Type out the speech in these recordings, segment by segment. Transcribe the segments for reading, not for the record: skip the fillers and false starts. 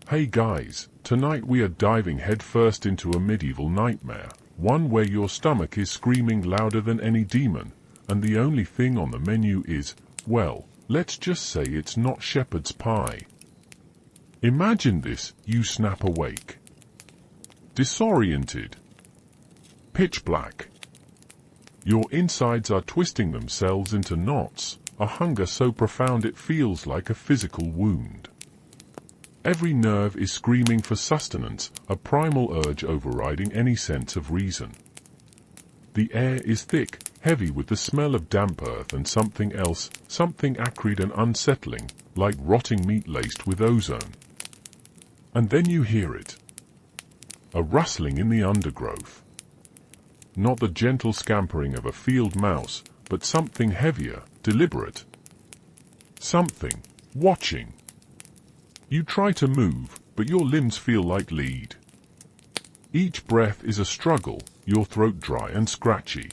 Hey guys, tonight we are diving headfirst into a medieval nightmare, one where your stomach is screaming louder than any demon, and the only thing on the menu is, well, let's just say it's not shepherd's pie. Imagine this, you snap awake. Disoriented. Pitch black. Your insides are twisting themselves into knots, a hunger so profound it feels like a physical wound. Every nerve is screaming for sustenance, a primal urge overriding any sense of reason. The air is thick, heavy with the smell of damp earth and something else, something acrid and unsettling, like rotting meat laced with ozone. And then you hear it. A rustling in the undergrowth. Not the gentle scampering of a field mouse, but something heavier, deliberate. Something watching. You try to move, but your limbs feel like lead. Each breath is a struggle, your throat dry and scratchy.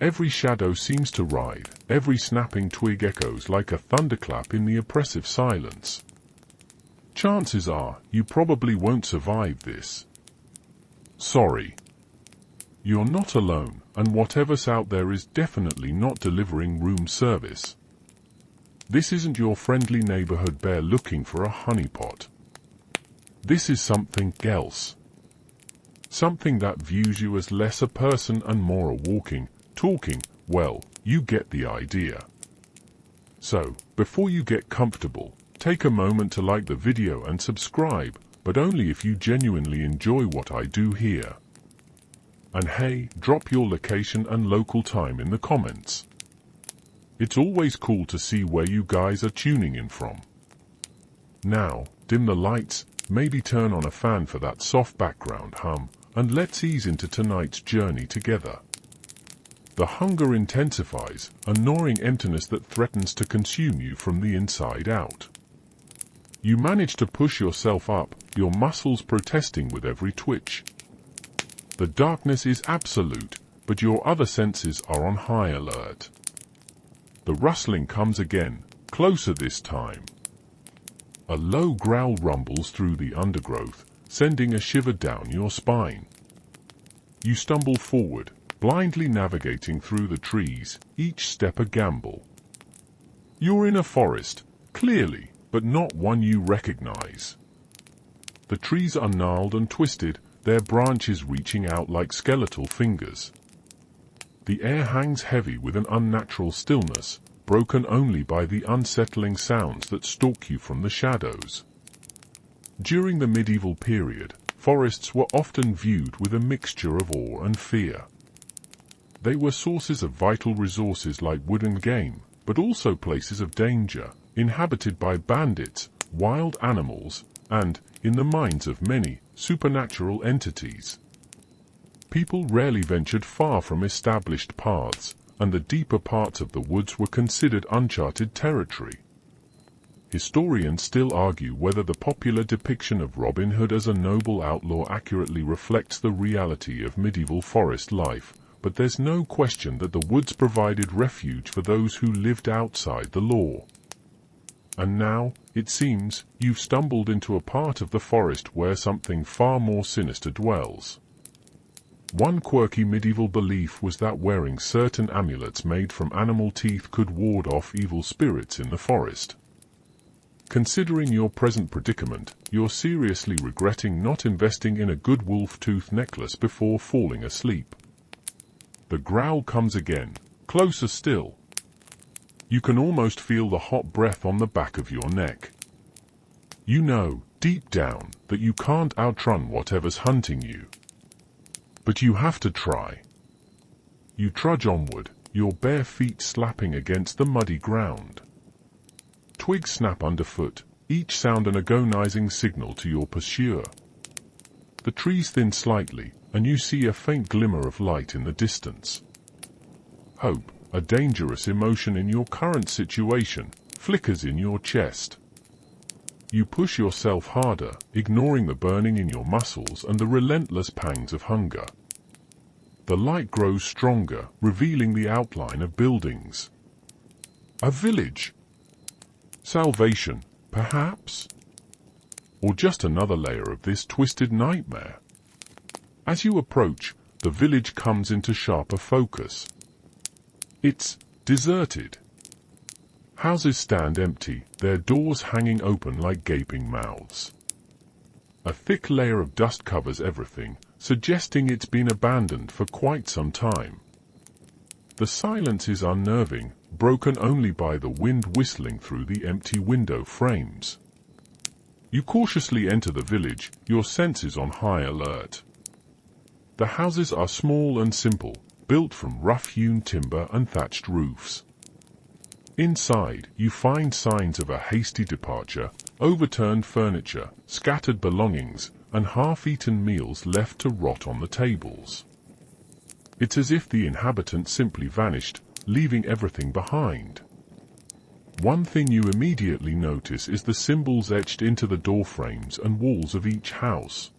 Every shadow seems to writhe, every snapping twig echoes like a thunderclap in the oppressive silence. Chances are, you probably won't survive this. Sorry. You're not alone, and whatever's out there is definitely not delivering room service. This isn't your friendly neighborhood bear looking for a honeypot. This is something else. Something that views you as less a person and more a walking, talking, well, you get the idea. So, before you get comfortable, take a moment to like the video and subscribe, but only if you genuinely enjoy what I do here. And hey, drop your location and local time in the comments. It's always cool to see where you guys are tuning in from. Now, dim the lights, maybe turn on a fan for that soft background hum, and let's ease into tonight's journey together. The hunger intensifies, a gnawing emptiness that threatens to consume you from the inside out. You manage to push yourself up, your muscles protesting with every twitch. The darkness is absolute, but your other senses are on high alert. The rustling comes again, closer this time. A low growl rumbles through the undergrowth, sending a shiver down your spine. You stumble forward, blindly navigating through the trees, each step a gamble. You're in a forest, clearly, but not one you recognize. The trees are gnarled and twisted, their branches reaching out like skeletal fingers. The air hangs heavy with an unnatural stillness, broken only by the unsettling sounds that stalk you from the shadows. During the medieval period, forests were often viewed with a mixture of awe and fear. They were sources of vital resources like wood and game, but also places of danger, inhabited by bandits, wild animals, and, in the minds of many, supernatural entities. People rarely ventured far from established paths, and the deeper parts of the woods were considered uncharted territory. Historians still argue whether the popular depiction of Robin Hood as a noble outlaw accurately reflects the reality of medieval forest life, but there's no question that the woods provided refuge for those who lived outside the law. And now, it seems, you've stumbled into a part of the forest where something far more sinister dwells. One quirky medieval belief was that wearing certain amulets made from animal teeth could ward off evil spirits in the forest. Considering your present predicament, you're seriously regretting not investing in a good wolf tooth necklace before falling asleep. The growl comes again, closer still. You can almost feel the hot breath on the back of your neck. You know, deep down, that you can't outrun whatever's hunting you. But you have to try. You trudge onward, your bare feet slapping against the muddy ground. Twigs snap underfoot, each sound an agonizing signal to your pursuer. The trees thin slightly, and you see a faint glimmer of light in the distance. Hope, a dangerous emotion in your current situation, flickers in your chest. You push yourself harder, ignoring the burning in your muscles and the relentless pangs of hunger. The light grows stronger, revealing the outline of buildings. A village. Salvation, perhaps? Or just another layer of this twisted nightmare? As you approach, the village comes into sharper focus. It's deserted. Houses stand empty, their doors hanging open like gaping mouths. A thick layer of dust covers everything, suggesting it's been abandoned for quite some time. The silence is unnerving, broken only by the wind whistling through the empty window frames. You cautiously enter the village, your senses on high alert. The houses are small and simple, built from rough-hewn timber and thatched roofs. Inside, you find signs of a hasty departure, overturned furniture, scattered belongings, and half-eaten meals left to rot on the tables. It's as if the inhabitants simply vanished, leaving everything behind. One thing you immediately notice is the symbols etched into the door frames and walls of each house.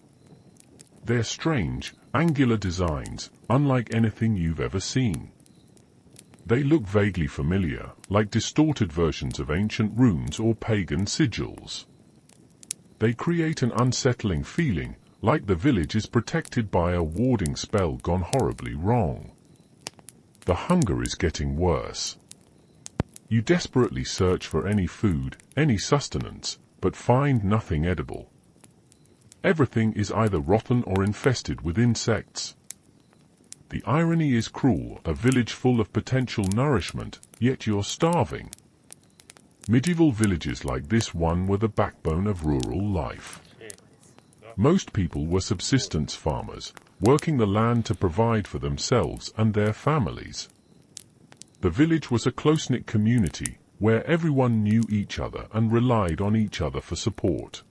They're strange, angular designs, unlike anything you've ever seen. They look vaguely familiar, like distorted versions of ancient runes or pagan sigils. They create an unsettling feeling, like the village is protected by a warding spell gone horribly wrong. The hunger is getting worse. You desperately search for any food, any sustenance, but find nothing edible. Everything is either rotten or infested with insects. The irony is cruel, a village full of potential nourishment, yet you're starving. Medieval villages like this one were the backbone of rural life. Most people were subsistence farmers, working the land to provide for themselves and their families. The village was a close-knit community, where everyone knew each other and relied on each other for support.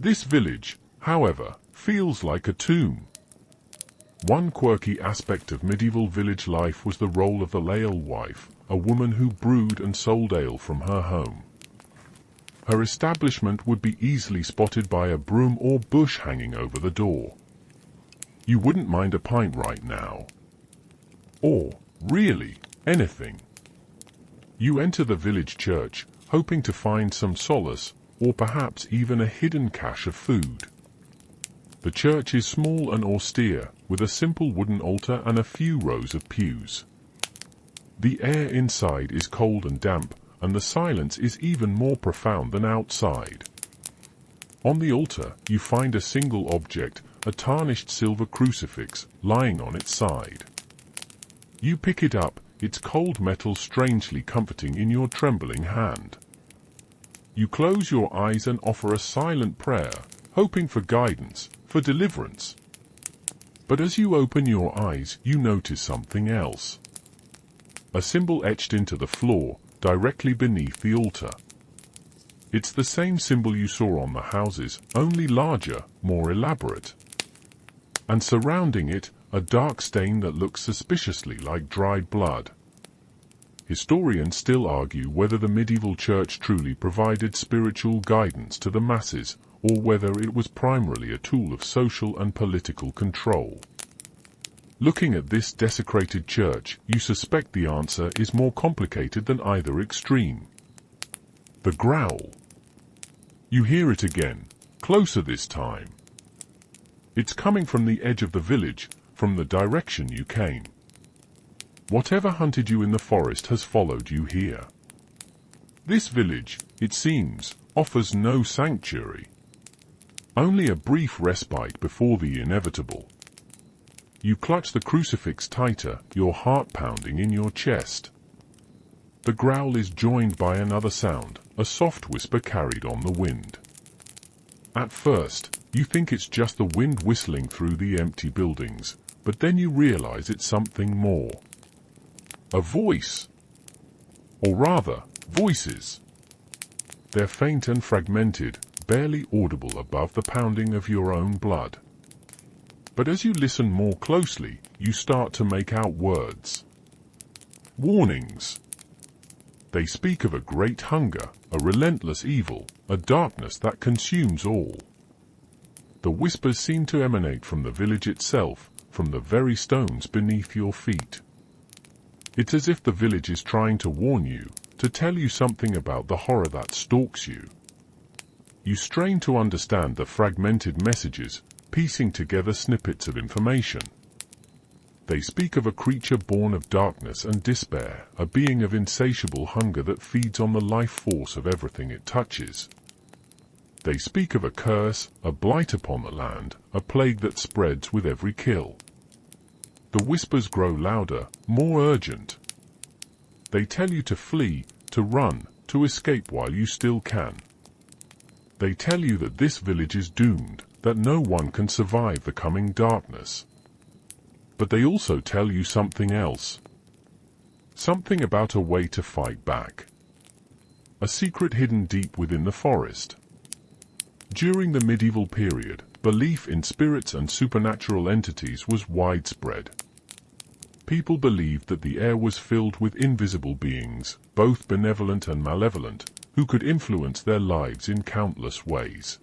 This village, however, feels like a tomb. One quirky aspect of medieval village life was the role of the alewife, a woman who brewed and sold ale from her home. Her establishment would be easily spotted by a broom or bush hanging over the door. You wouldn't mind a pint right now. Or, really, anything. You enter the village church, hoping to find some solace, or perhaps even a hidden cache of food. The church is small and austere, with a simple wooden altar and a few rows of pews. The air inside is cold and damp, and the silence is even more profound than outside. On the altar, you find a single object, a tarnished silver crucifix, lying on its side. You pick it up, its cold metal strangely comforting in your trembling hand. You close your eyes and offer a silent prayer, hoping for guidance, for deliverance. But as you open your eyes, you notice something else. A symbol etched into the floor, directly beneath the altar. It's the same symbol you saw on the houses, only larger, more elaborate. And surrounding it, a dark stain that looks suspiciously like dried blood. Historians still argue whether the medieval church truly provided spiritual guidance to the masses, or whether it was primarily a tool of social and political control. Looking at this desecrated church, you suspect the answer is more complicated than either extreme. The growl. You hear it again, closer this time. It's coming from the edge of the village, from the direction you came. Whatever hunted you in the forest has followed you here. This village, it seems, offers no sanctuary. Only a brief respite before the inevitable. You clutch the crucifix tighter, your heart pounding in your chest. The growl is joined by another sound, a soft whisper carried on the wind. At first, you think it's just the wind whistling through the empty buildings, but then you realize it's something more. A voice. Or rather, voices. They're faint and fragmented, barely audible above the pounding of your own blood. But as you listen more closely, you start to make out words. Warnings. They speak of a great hunger, a relentless evil, a darkness that consumes all. The whispers seem to emanate from the village itself, from the very stones beneath your feet. It's as if the village is trying to warn you, to tell you something about the horror that stalks you. You strain to understand the fragmented messages, piecing together snippets of information. They speak of a creature born of darkness and despair, a being of insatiable hunger that feeds on the life force of everything it touches. They speak of a curse, a blight upon the land, a plague that spreads with every kill. The whispers grow louder, more urgent. They tell you to flee, to run, to escape while you still can. They tell you that this village is doomed, that no one can survive the coming darkness. But they also tell you something else. Something about a way to fight back. A secret hidden deep within the forest. During the medieval period, belief in spirits and supernatural entities was widespread. People believed that the air was filled with invisible beings, both benevolent and malevolent, who could influence their lives in countless ways.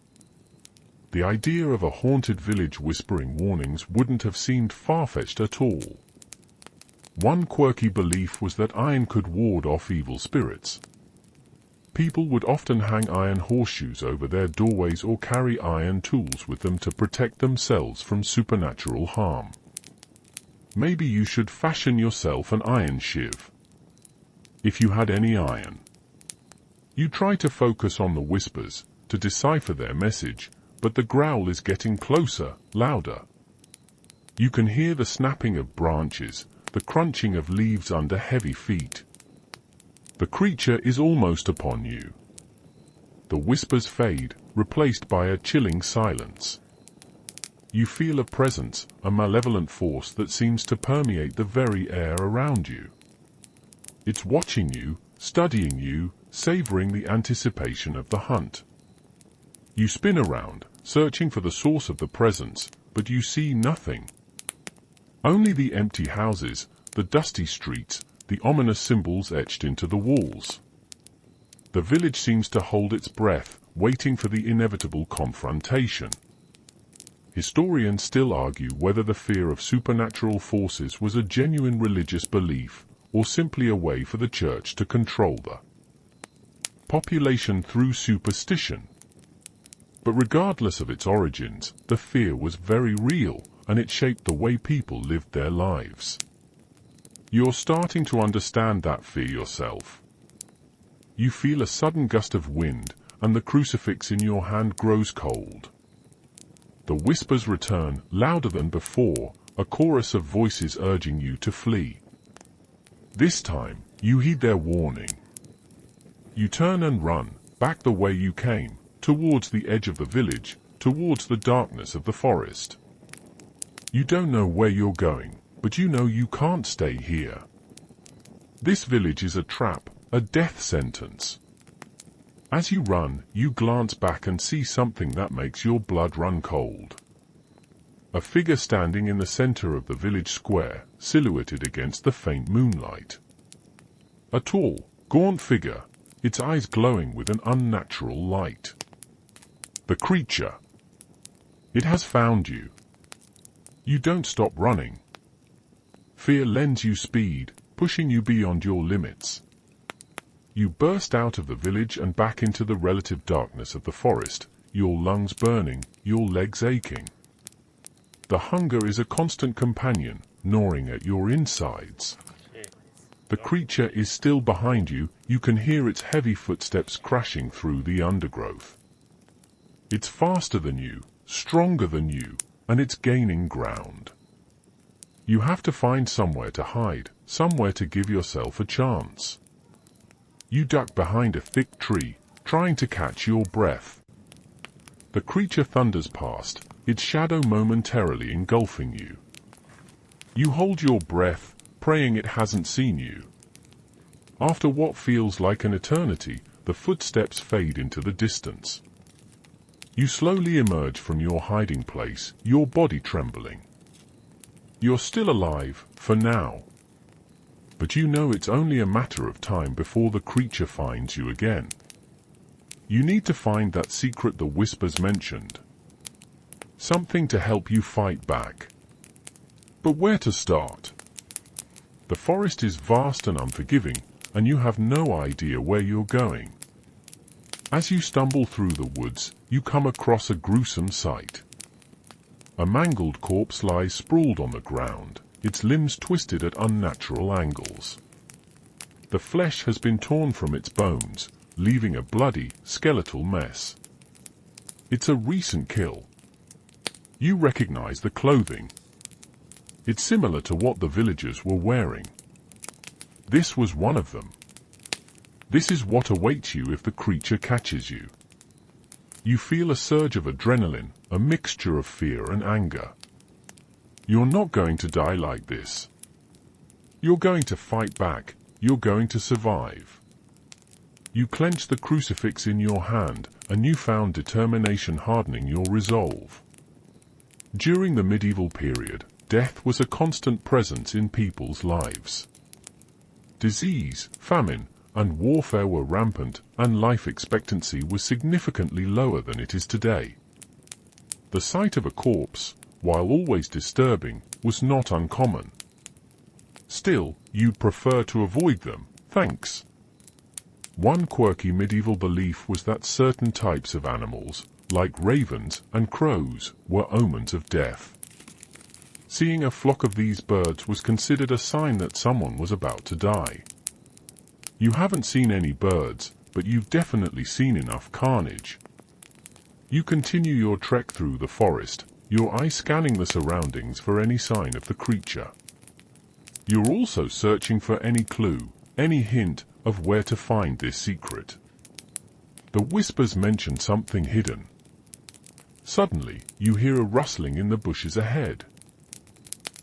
The idea of a haunted village whispering warnings wouldn't have seemed far-fetched at all. One quirky belief was that iron could ward off evil spirits. People would often hang iron horseshoes over their doorways or carry iron tools with them to protect themselves from supernatural harm. Maybe you should fashion yourself an iron shiv, if you had any iron. You try to focus on the whispers, to decipher their message, but the growl is getting closer, louder. You can hear the snapping of branches, the crunching of leaves under heavy feet. The creature is almost upon you. The whispers fade, replaced by a chilling silence. You feel a presence, a malevolent force that seems to permeate the very air around you. It's watching you, studying you, savoring the anticipation of the hunt. You spin around, searching for the source of the presence, but you see nothing. Only the empty houses, the dusty streets, the ominous symbols etched into the walls. The village seems to hold its breath, waiting for the inevitable confrontation. Historians still argue whether the fear of supernatural forces was a genuine religious belief, or simply a way for the church to control the population through superstition. But regardless of its origins, the fear was very real, and it shaped the way people lived their lives. You're starting to understand that fear yourself. You feel a sudden gust of wind, and the crucifix in your hand grows cold. The whispers return, louder than before, a chorus of voices urging you to flee. This time, you heed their warning. You turn and run, back the way you came, towards the edge of the village, towards the darkness of the forest. You don't know where you're going, but you know you can't stay here. This village is a trap, a death sentence. As you run, you glance back and see something that makes your blood run cold. A figure standing in the center of the village square, silhouetted against the faint moonlight. A tall, gaunt figure, its eyes glowing with an unnatural light. The creature. It has found you. You don't stop running. Fear lends you speed, pushing you beyond your limits. You burst out of the village and back into the relative darkness of the forest, your lungs burning, your legs aching. The hunger is a constant companion, gnawing at your insides. The creature is still behind you, you can hear its heavy footsteps crashing through the undergrowth. It's faster than you, stronger than you, and it's gaining ground. You have to find somewhere to hide, somewhere to give yourself a chance. You duck behind a thick tree, trying to catch your breath. The creature thunders past, its shadow momentarily engulfing you. You hold your breath, praying it hasn't seen you. After what feels like an eternity, the footsteps fade into the distance. You slowly emerge from your hiding place, your body trembling. You're still alive, for now. But you know it's only a matter of time before the creature finds you again. You need to find that secret the whispers mentioned. Something to help you fight back. But where to start? The forest is vast and unforgiving, and you have no idea where you're going. As you stumble through the woods, you come across a gruesome sight. A mangled corpse lies sprawled on the ground, its limbs twisted at unnatural angles. The flesh has been torn from its bones, leaving a bloody, skeletal mess. It's a recent kill. You recognize the clothing. It's similar to what the villagers were wearing. This was one of them. This is what awaits you if the creature catches you. You feel a surge of adrenaline, a mixture of fear and anger. You're not going to die like this. You're going to fight back. You're going to survive. You clench the crucifix in your hand, a newfound determination hardening your resolve. During the medieval period, death was a constant presence in people's lives. Disease, famine, and warfare were rampant, and life expectancy was significantly lower than it is today. The sight of a corpse, while always disturbing, was not uncommon. Still, you'd prefer to avoid them, thanks. One quirky medieval belief was that certain types of animals, like ravens and crows, were omens of death. Seeing a flock of these birds was considered a sign that someone was about to die. You haven't seen any birds, but you've definitely seen enough carnage. You continue your trek through the forest, your eyes scanning the surroundings for any sign of the creature. You're also searching for any clue, any hint of where to find this secret. The whispers mention something hidden. Suddenly, you hear a rustling in the bushes ahead.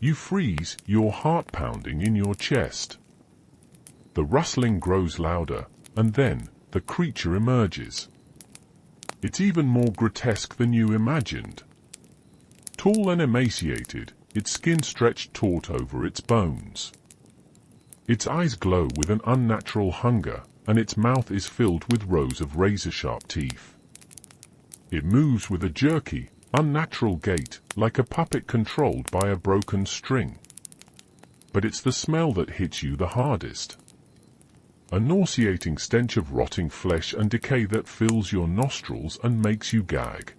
You freeze, your heart pounding in your chest. The rustling grows louder, and then, the creature emerges. It's even more grotesque than you imagined. Tall and emaciated, its skin stretched taut over its bones. Its eyes glow with an unnatural hunger, and its mouth is filled with rows of razor-sharp teeth. It moves with a jerky, unnatural gait, like a puppet controlled by a broken string. But it's the smell that hits you the hardest. A nauseating stench of rotting flesh and decay that fills your nostrils and makes you gag.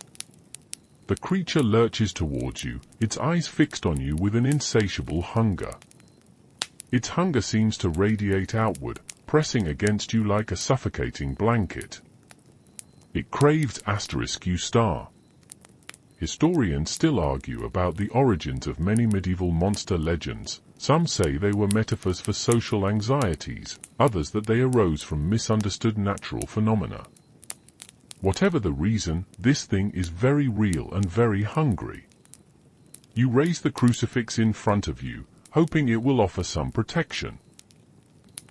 The creature lurches towards you, its eyes fixed on you with an insatiable hunger. Its hunger seems to radiate outward, pressing against you like a suffocating blanket. It craves ****. Historians still argue about the origins of many medieval monster legends. Some say they were metaphors for social anxieties, others that they arose from misunderstood natural phenomena. Whatever the reason, this thing is very real and very hungry. You raise the crucifix in front of you, hoping it will offer some protection.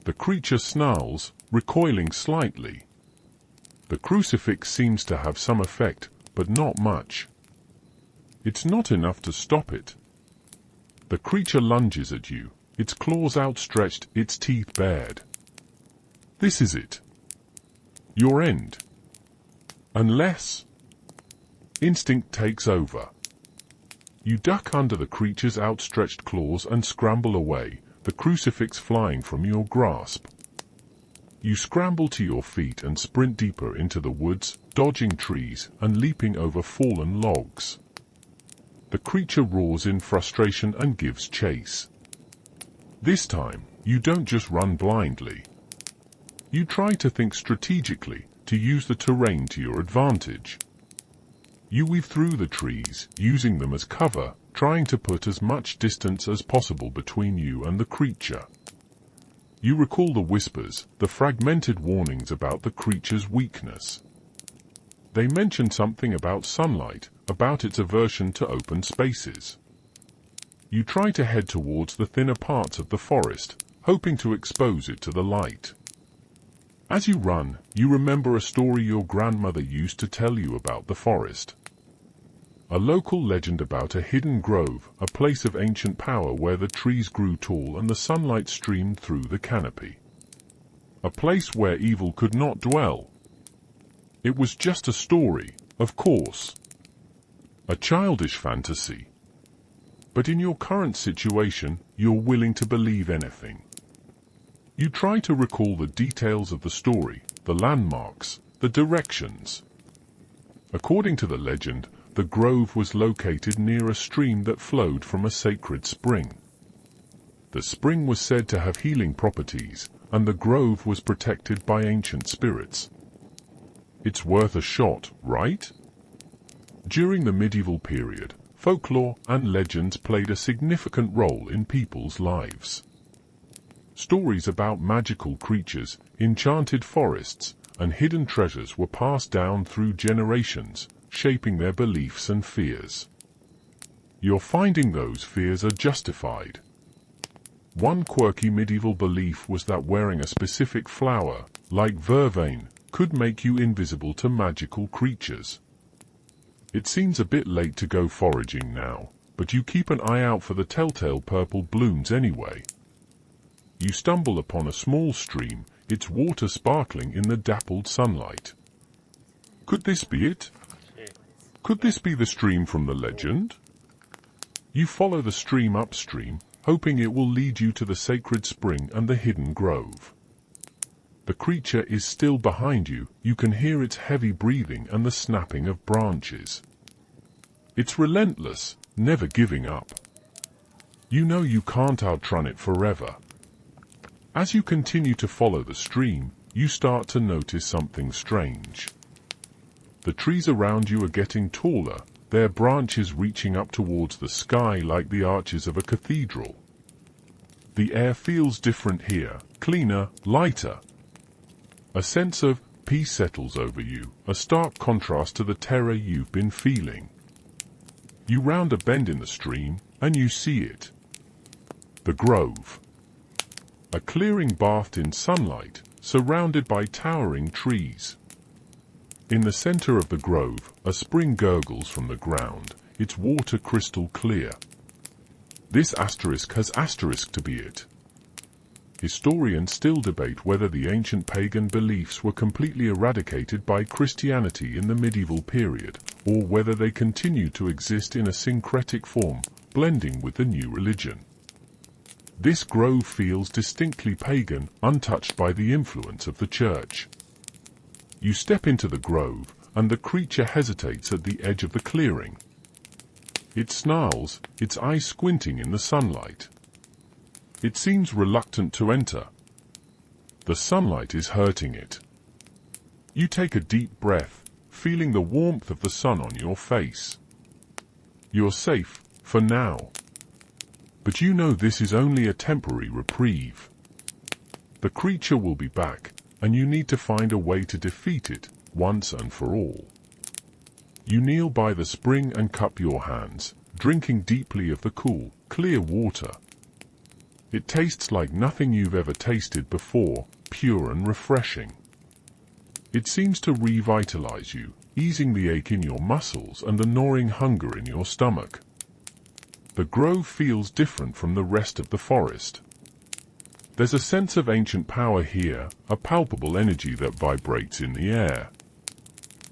The creature snarls, recoiling slightly. The crucifix seems to have some effect, but not much. It's not enough to stop it. The creature lunges at you, its claws outstretched, its teeth bared. This is it. Your end. Unless instinct takes over. You duck under the creature's outstretched claws and scramble away, the crucifix flying from your grasp. You scramble to your feet and sprint deeper into the woods, dodging trees and leaping over fallen logs. The creature roars in frustration and gives chase. This time, you don't just run blindly. You try to think strategically, to use the terrain to your advantage. You weave through the trees, using them as cover, trying to put as much distance as possible between you and the creature. You recall the whispers, the fragmented warnings about the creature's weakness. They mention something about sunlight, about its aversion to open spaces. You try to head towards the thinner parts of the forest, hoping to expose it to the light. As you run, you remember a story your grandmother used to tell you about the forest. A local legend about a hidden grove, a place of ancient power where the trees grew tall and the sunlight streamed through the canopy. A place where evil could not dwell. It was just a story, of course. A childish fantasy. But in your current situation, you're willing to believe anything. You try to recall the details of the story, the landmarks, The directions. According to the legend, the grove was located near a stream that flowed from a sacred spring. The spring was said to have healing properties, and the grove was protected by ancient spirits. It's worth a shot, right? During the medieval period, folklore and legends played a significant role in people's lives. Stories about magical creatures, enchanted forests, and hidden treasures were passed down through generations, shaping their beliefs and fears. You're finding those fears are justified. One quirky medieval belief was that wearing a specific flower, like vervain, could make you invisible to magical creatures. It seems a bit late to go foraging now, but you keep an eye out for the telltale purple blooms anyway. You stumble upon a small stream, its water sparkling in the dappled sunlight. Could this be it? Could this be the stream from the legend? You follow the stream upstream, hoping it will lead you to the sacred spring and the hidden grove. The creature is still behind you, you can hear its heavy breathing and the snapping of branches. It's relentless, never giving up. You know you can't outrun it forever. As you continue to follow the stream, you start to notice something strange. The trees around you are getting taller, their branches reaching up towards the sky like the arches of a cathedral. The air feels different here, cleaner, lighter. A sense of peace settles over you, a stark contrast to the terror you've been feeling. You round a bend in the stream, and you see it. The grove. A clearing bathed in sunlight, surrounded by towering trees. In the center of the grove, a spring gurgles from the ground, its water crystal clear. This asterisk has asterisk to be it. Historians still debate whether the ancient pagan beliefs were completely eradicated by Christianity in the medieval period, or whether they continue to exist in a syncretic form, blending with the new religion. This grove feels distinctly pagan, untouched by the influence of the church. You step into the grove, and the creature hesitates at the edge of the clearing. It snarls, its eyes squinting in the sunlight. It seems reluctant to enter. The sunlight is hurting it. You take a deep breath, feeling the warmth of the sun on your face. You're safe, for now. But you know this is only a temporary reprieve. The creature will be back, and you need to find a way to defeat it, once and for all. You kneel by the spring and cup your hands, drinking deeply of the cool, clear water. It tastes like nothing you've ever tasted before, pure and refreshing. It seems to revitalize you, easing the ache in your muscles and the gnawing hunger in your stomach. The grove feels different from the rest of the forest. There's a sense of ancient power here, a palpable energy that vibrates in the air.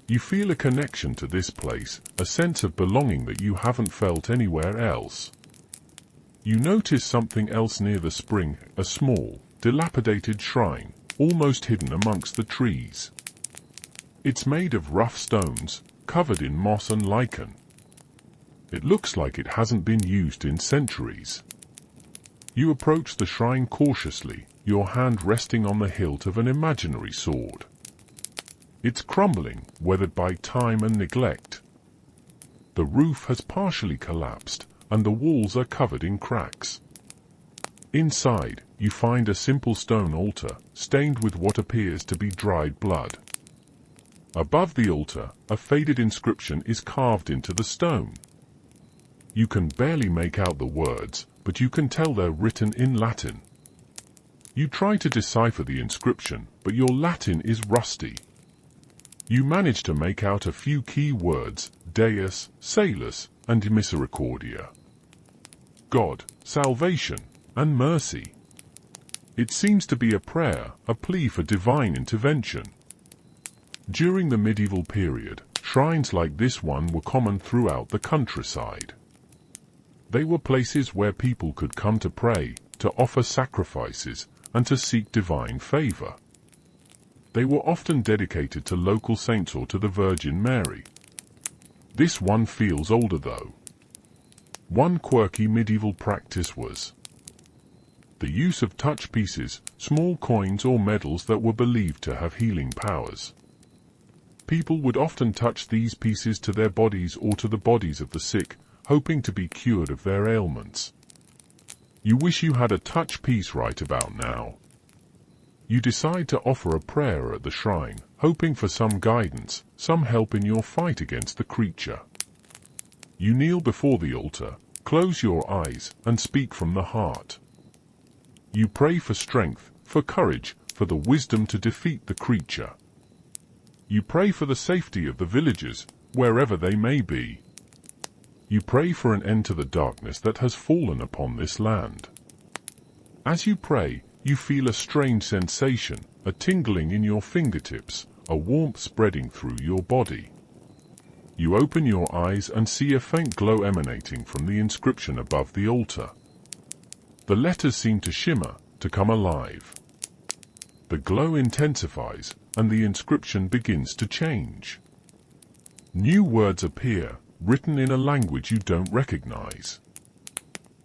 You feel a connection to this place, a sense of belonging that you haven't felt anywhere else. You notice something else near the spring, a small, dilapidated shrine, almost hidden amongst the trees. It's made of rough stones, covered in moss and lichen. It looks like it hasn't been used in centuries. You approach the shrine cautiously, your hand resting on the hilt of an imaginary sword. It's crumbling, weathered by time and neglect. The roof has partially collapsed, and the walls are covered in cracks. Inside, you find a simple stone altar, stained with what appears to be dried blood. Above the altar, a faded inscription is carved into the stone. You can barely make out the words, but you can tell they're written in Latin. You try to decipher the inscription, but your Latin is rusty. You manage to make out a few key words, Deus, Salus, and Misericordia. God, salvation, and mercy. It seems to be a prayer, a plea for divine intervention. During the medieval period, shrines like this one were common throughout the countryside. They were places where people could come to pray, to offer sacrifices, and to seek divine favor. They were often dedicated to local saints or to the Virgin Mary. This one feels older though. One quirky medieval practice was the use of touch pieces, small coins or medals that were believed to have healing powers. People would often touch these pieces to their bodies or to the bodies of the sick, hoping to be cured of their ailments. You wish you had a touch piece right about now. You decide to offer a prayer at the shrine, hoping for some guidance, some help in your fight against the creature. You kneel before the altar, close your eyes, and speak from the heart. You pray for strength, for courage, for the wisdom to defeat the creature. You pray for the safety of the villagers, wherever they may be. You pray for an end to the darkness that has fallen upon this land. As you pray, you feel a strange sensation, a tingling in your fingertips, a warmth spreading through your body. You open your eyes and see a faint glow emanating from the inscription above the altar. The letters seem to shimmer, to come alive. The glow intensifies, and the inscription begins to change. New words appear, written in a language you don't recognize.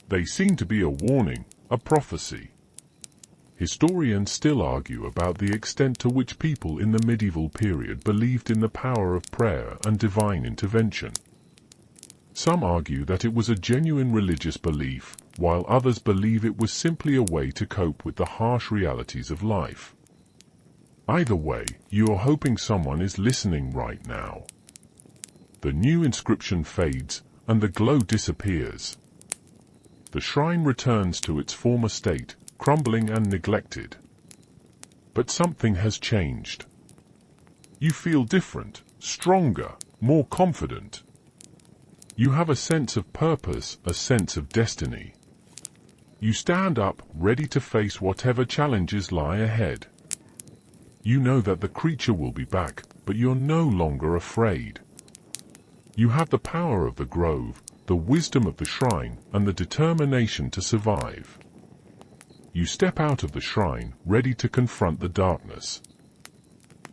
They seem to be a warning, a prophecy. Historians still argue about the extent to which people in the medieval period believed in the power of prayer and divine intervention. Some argue that it was a genuine religious belief, while others believe it was simply a way to cope with the harsh realities of life. Either way, you are hoping someone is listening right now. The new inscription fades, and the glow disappears. The shrine returns to its former state, crumbling and neglected. But something has changed. You feel different, stronger, more confident. You have a sense of purpose, a sense of destiny. You stand up, ready to face whatever challenges lie ahead. You know that the creature will be back, but you're no longer afraid. You have the power of the grove, the wisdom of the shrine, and the determination to survive. You step out of the shrine, ready to confront the darkness.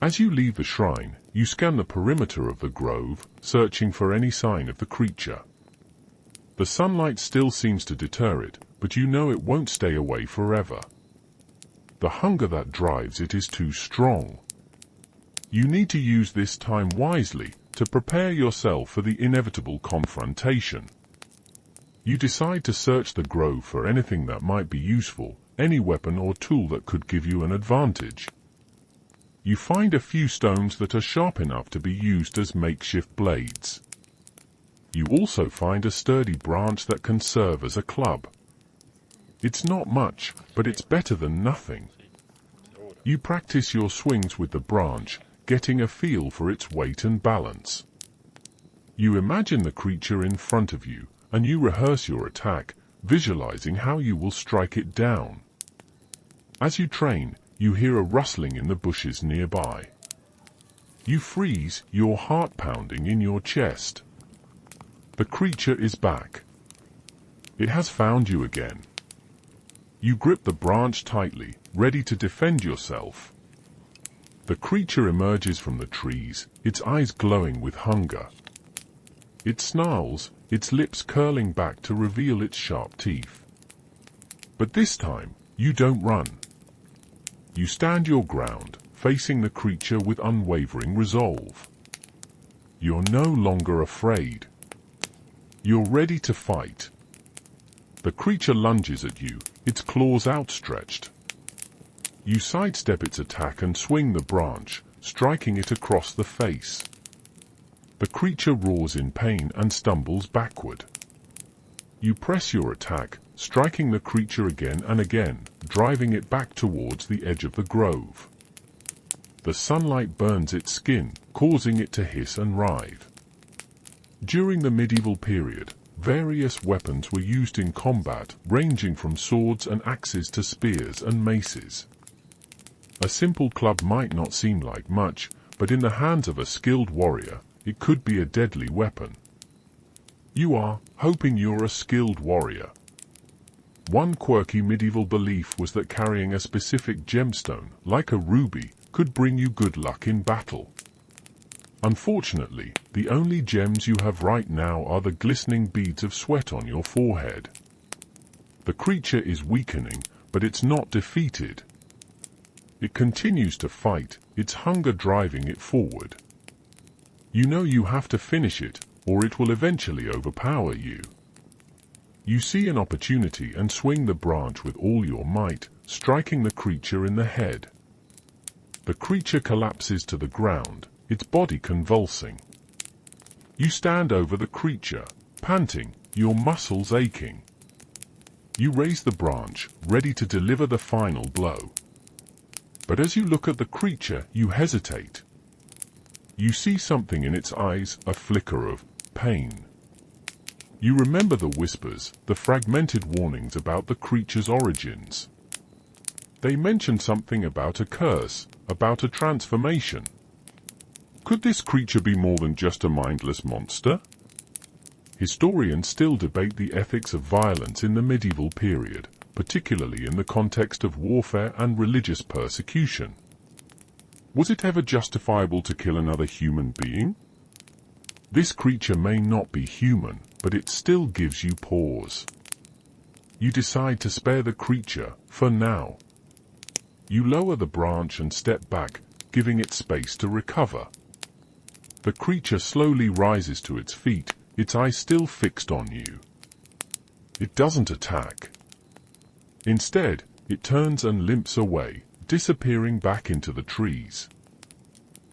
As you leave the shrine, you scan the perimeter of the grove, searching for any sign of the creature. The sunlight still seems to deter it, but you know it won't stay away forever. The hunger that drives it is too strong. You need to use this time wisely, to prepare yourself for the inevitable confrontation. You decide to search the grove for anything that might be useful, any weapon or tool that could give you an advantage. You find a few stones that are sharp enough to be used as makeshift blades. You also find a sturdy branch that can serve as a club. It's not much, but it's better than nothing. You practice your swings with the branch, getting a feel for its weight and balance. You imagine the creature in front of you, and you rehearse your attack, visualizing how you will strike it down. As you train, you hear a rustling in the bushes nearby. You freeze, your heart pounding in your chest. The creature is back. It has found you again. You grip the branch tightly, ready to defend yourself. The creature emerges from the trees, its eyes glowing with hunger. It snarls, its lips curling back to reveal its sharp teeth. But this time, you don't run. You stand your ground, facing the creature with unwavering resolve. You're no longer afraid. You're ready to fight. The creature lunges at you, its claws outstretched. You sidestep its attack and swing the branch, striking it across the face. The creature roars in pain and stumbles backward. You press your attack, striking the creature again and again, driving it back towards the edge of the grove. The sunlight burns its skin, causing it to hiss and writhe. During the medieval period, various weapons were used in combat, ranging from swords and axes to spears and maces. A simple club might not seem like much, but in the hands of a skilled warrior, it could be a deadly weapon. You are hoping you're a skilled warrior. One quirky medieval belief was that carrying a specific gemstone, like a ruby, could bring you good luck in battle. Unfortunately, the only gems you have right now are the glistening beads of sweat on your forehead. The creature is weakening, but it's not defeated. It continues to fight, its hunger driving it forward. You know you have to finish it, or it will eventually overpower you. You see an opportunity and swing the branch with all your might, striking the creature in the head. The creature collapses to the ground, its body convulsing. You stand over the creature, panting, your muscles aching. You raise the branch, ready to deliver the final blow. But as you look at the creature, you hesitate. You see something in its eyes, a flicker of pain. You remember the whispers, the fragmented warnings about the creature's origins. They mention something about a curse, about a transformation. Could this creature be more than just a mindless monster? Historians still debate the ethics of violence in the medieval period, particularly in the context of warfare and religious persecution. Was it ever justifiable to kill another human being? This creature may not be human, but it still gives you pause. You decide to spare the creature, for now. You lower the branch and step back, giving it space to recover. The creature slowly rises to its feet, its eyes still fixed on you. It doesn't attack. Instead, it turns and limps away, disappearing back into the trees.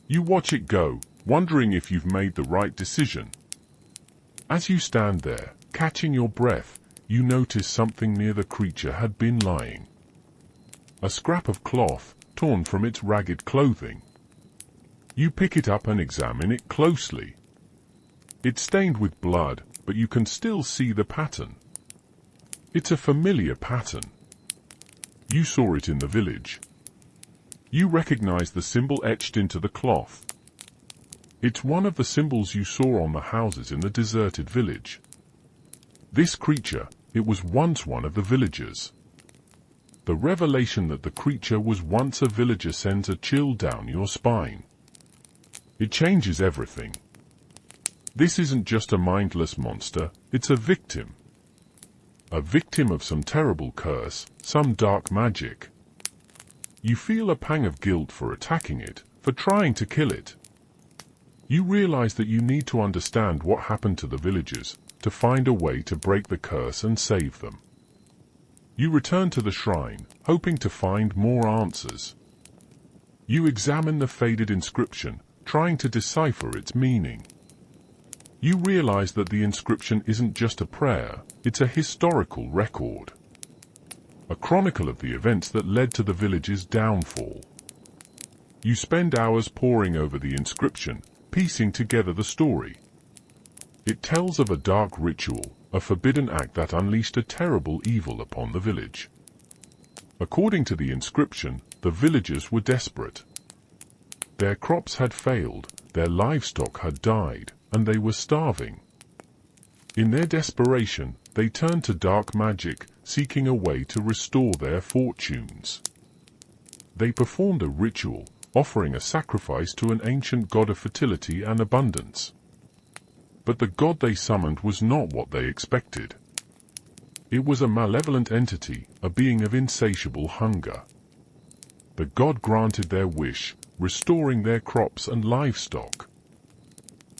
You watch it go, wondering if you've made the right decision. As you stand there, catching your breath, you notice something near the creature had been lying. A scrap of cloth, torn from its ragged clothing. You pick it up and examine it closely. It's stained with blood, but you can still see the pattern. It's a familiar pattern. You saw it in the village. You recognize the symbol etched into the cloth. It's one of the symbols you saw on the houses in the deserted village. This creature, it was once one of the villagers. The revelation that the creature was once a villager sends a chill down your spine. It changes everything. This isn't just a mindless monster, it's a victim. A victim of some terrible curse, some dark magic. You feel a pang of guilt for attacking it, for trying to kill it. You realize that you need to understand what happened to the villagers, to find a way to break the curse and save them. You return to the shrine, hoping to find more answers. You examine the faded inscription, trying to decipher its meaning. You realize that the inscription isn't just a prayer, it's a historical record. A chronicle of the events that led to the village's downfall. You spend hours poring over the inscription, piecing together the story. It tells of a dark ritual, a forbidden act that unleashed a terrible evil upon the village. According to the inscription, the villagers were desperate. Their crops had failed, their livestock had died, and they were starving. In their desperation, they turned to dark magic, seeking a way to restore their fortunes. They performed a ritual, offering a sacrifice to an ancient god of fertility and abundance. But the god they summoned was not what they expected. It was a malevolent entity, a being of insatiable hunger. The god granted their wish, restoring their crops and livestock.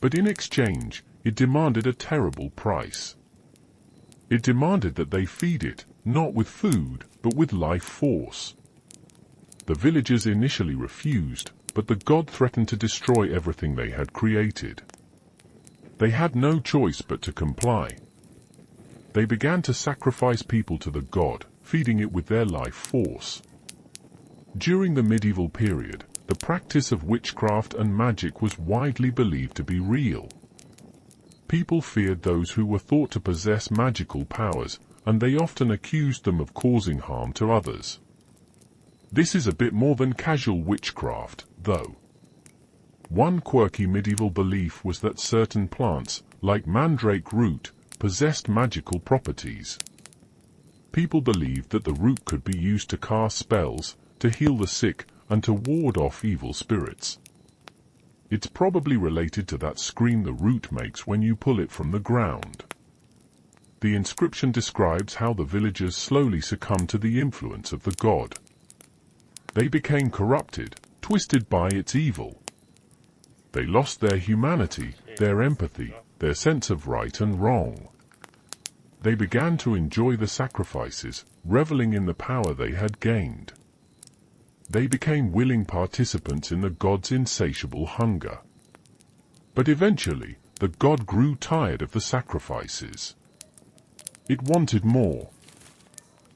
But in exchange, it demanded a terrible price. It demanded that they feed it, not with food, but with life force. The villagers initially refused, but the god threatened to destroy everything they had created. They had no choice but to comply. They began to sacrifice people to the god, feeding it with their life force. During the medieval period, the practice of witchcraft and magic was widely believed to be real. People feared those who were thought to possess magical powers, and they often accused them of causing harm to others. This is a bit more than casual witchcraft, though. One quirky medieval belief was that certain plants, like mandrake root, possessed magical properties. People believed that the root could be used to cast spells, to heal the sick, and to ward off evil spirits. It's probably related to that scream the root makes when you pull it from the ground. The inscription describes how the villagers slowly succumbed to the influence of the god. They became corrupted, twisted by its evil. They lost their humanity, their empathy, their sense of right and wrong. They began to enjoy the sacrifices, reveling in the power they had gained. They became willing participants in the god's insatiable hunger. But eventually, the god grew tired of the sacrifices. It wanted more.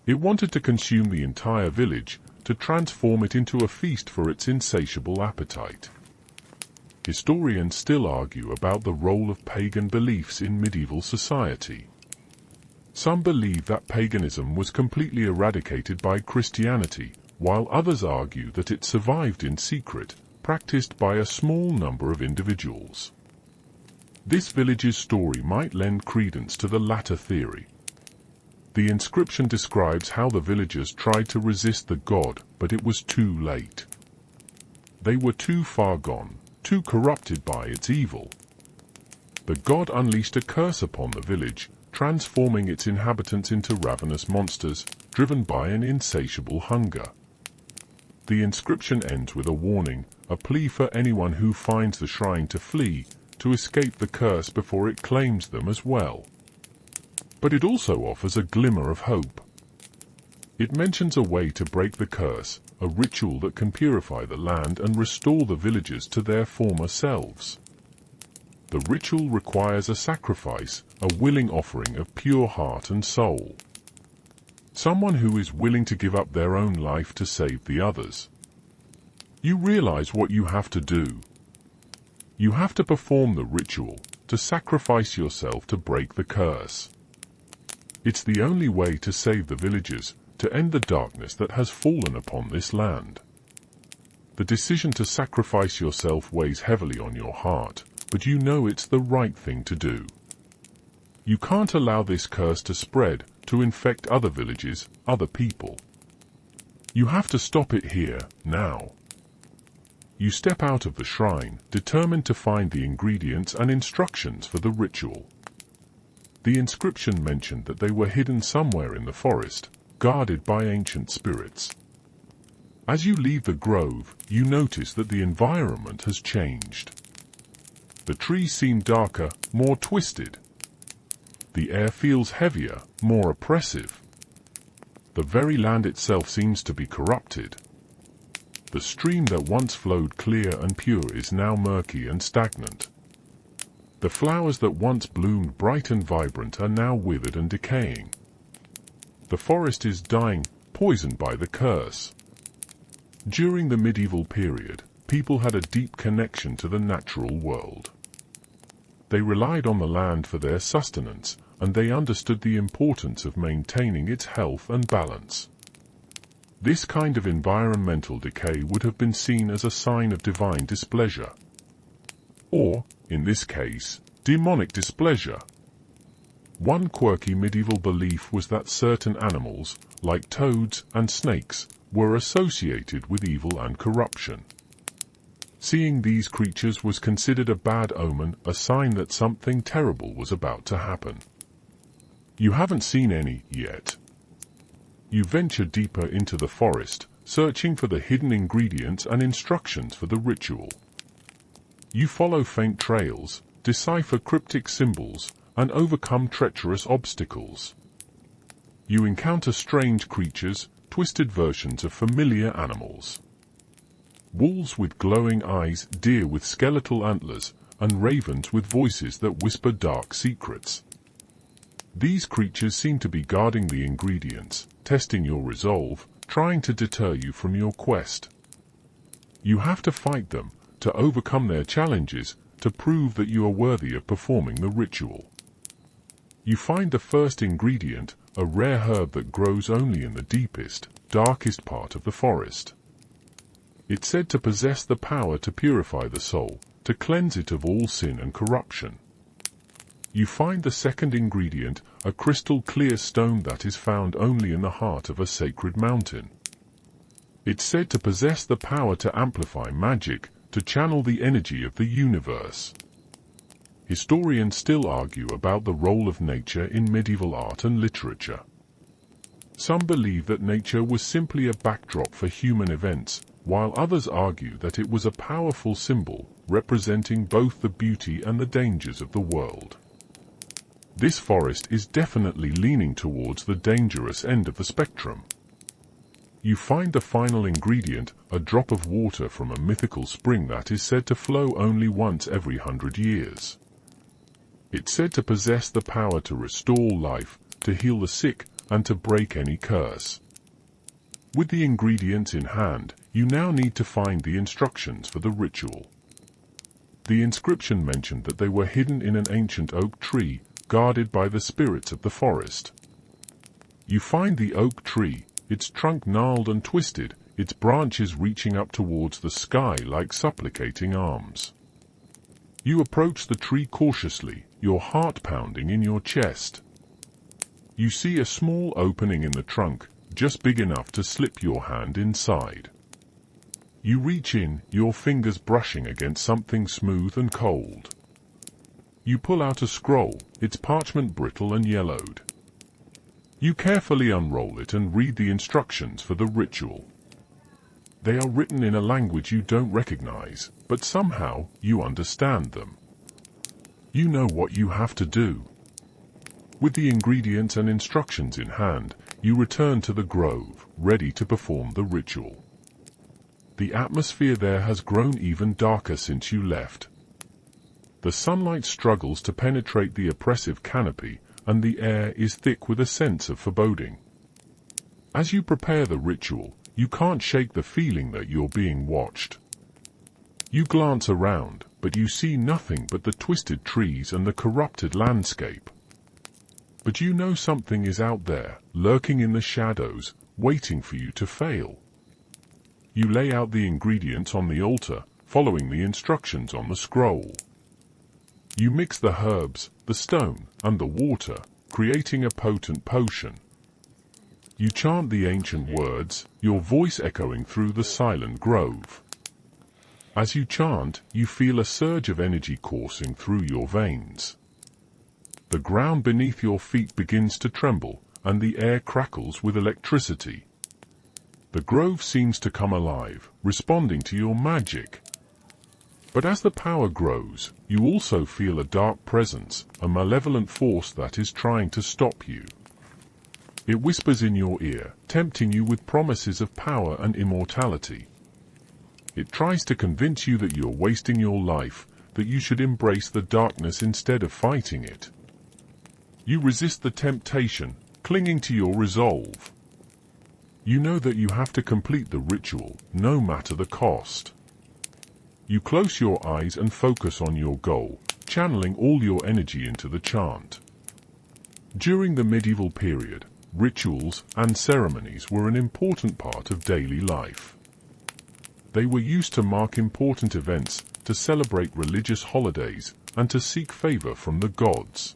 It wanted to consume the entire village, to transform it into a feast for its insatiable appetite. Historians still argue about the role of pagan beliefs in medieval society. Some believe that paganism was completely eradicated by Christianity, while others argue that it survived in secret, practiced by a small number of individuals. This village's story might lend credence to the latter theory. The inscription describes how the villagers tried to resist the god, but it was too late. They were too far gone, too corrupted by its evil. The god unleashed a curse upon the village, transforming its inhabitants into ravenous monsters, driven by an insatiable hunger. The inscription ends with a warning, a plea for anyone who finds the shrine to flee, to escape the curse before it claims them as well. But it also offers a glimmer of hope. It mentions a way to break the curse, a ritual that can purify the land and restore the villagers to their former selves. The ritual requires a sacrifice, a willing offering of pure heart and soul. Someone who is willing to give up their own life to save the others. You realize what you have to do. You have to perform the ritual, to sacrifice yourself to break the curse. It's the only way to save the villagers, to end the darkness that has fallen upon this land. The decision to sacrifice yourself weighs heavily on your heart, but you know it's the right thing to do. You can't allow this curse to spread, to infect other villages, other people. You have to stop it here, now. You step out of the shrine, determined to find the ingredients and instructions for the ritual. The inscription mentioned that they were hidden somewhere in the forest, guarded by ancient spirits. As you leave the grove, you notice that the environment has changed. The trees seem darker, more twisted. The air feels heavier, more oppressive. The very land itself seems to be corrupted. The stream that once flowed clear and pure is now murky and stagnant. The flowers that once bloomed bright and vibrant are now withered and decaying. The forest is dying, poisoned by the curse. During the medieval period, people had a deep connection to the natural world. They relied on the land for their sustenance, and they understood the importance of maintaining its health and balance. This kind of environmental decay would have been seen as a sign of divine displeasure. Or, in this case, demonic displeasure. One quirky medieval belief was that certain animals, like toads and snakes, were associated with evil and corruption. Seeing these creatures was considered a bad omen, a sign that something terrible was about to happen. You haven't seen any yet. You venture deeper into the forest, searching for the hidden ingredients and instructions for the ritual. You follow faint trails, decipher cryptic symbols, and overcome treacherous obstacles. You encounter strange creatures, twisted versions of familiar animals. Wolves with glowing eyes, deer with skeletal antlers, and ravens with voices that whisper dark secrets. These creatures seem to be guarding the ingredients, testing your resolve, trying to deter you from your quest. You have to fight them, to overcome their challenges, to prove that you are worthy of performing the ritual. You find the first ingredient, a rare herb that grows only in the deepest, darkest part of the forest. It's said to possess the power to purify the soul, to cleanse it of all sin and corruption. You find the second ingredient, a crystal clear stone that is found only in the heart of a sacred mountain. It's said to possess the power to amplify magic, to channel the energy of the universe. Historians still argue about the role of nature in medieval art and literature. Some believe that nature was simply a backdrop for human events, while others argue that it was a powerful symbol representing both the beauty and the dangers of the world. This forest is definitely leaning towards the dangerous end of the spectrum. You find the final ingredient, a drop of water from a mythical spring that is said to flow only once every 100 years. It's said to possess the power to restore life, to heal the sick, and to break any curse. With the ingredients in hand, you now need to find the instructions for the ritual. The inscription mentioned that they were hidden in an ancient oak tree, guarded by the spirits of the forest. You find the oak tree, its trunk gnarled and twisted, its branches reaching up towards the sky like supplicating arms. You approach the tree cautiously, your heart pounding in your chest. You see a small opening in the trunk, just big enough to slip your hand inside. You reach in, your fingers brushing against something smooth and cold. You pull out a scroll, its parchment brittle and yellowed. You carefully unroll it and read the instructions for the ritual. They are written in a language you don't recognize, but somehow you understand them. You know what you have to do. With the ingredients and instructions in hand, you return to the grove, ready to perform the ritual. The atmosphere there has grown even darker since you left. The sunlight struggles to penetrate the oppressive canopy, and the air is thick with a sense of foreboding. As you prepare the ritual, you can't shake the feeling that you're being watched. You glance around, but you see nothing but the twisted trees and the corrupted landscape. But you know something is out there, lurking in the shadows, waiting for you to fail. You lay out the ingredients on the altar, following the instructions on the scroll. You mix the herbs, the stone, and the water, creating a potent potion. You chant the ancient words, your voice echoing through the silent grove. As you chant, you feel a surge of energy coursing through your veins. The ground beneath your feet begins to tremble, and the air crackles with electricity. The grove seems to come alive, responding to your magic. But as the power grows, you also feel a dark presence, a malevolent force that is trying to stop you. It whispers in your ear, tempting you with promises of power and immortality. It tries to convince you that you're wasting your life, that you should embrace the darkness instead of fighting it. You resist the temptation, clinging to your resolve. You know that you have to complete the ritual, no matter the cost. You close your eyes and focus on your goal, channeling all your energy into the chant. During the medieval period, rituals and ceremonies were an important part of daily life. They were used to mark important events, to celebrate religious holidays, and to seek favor from the gods.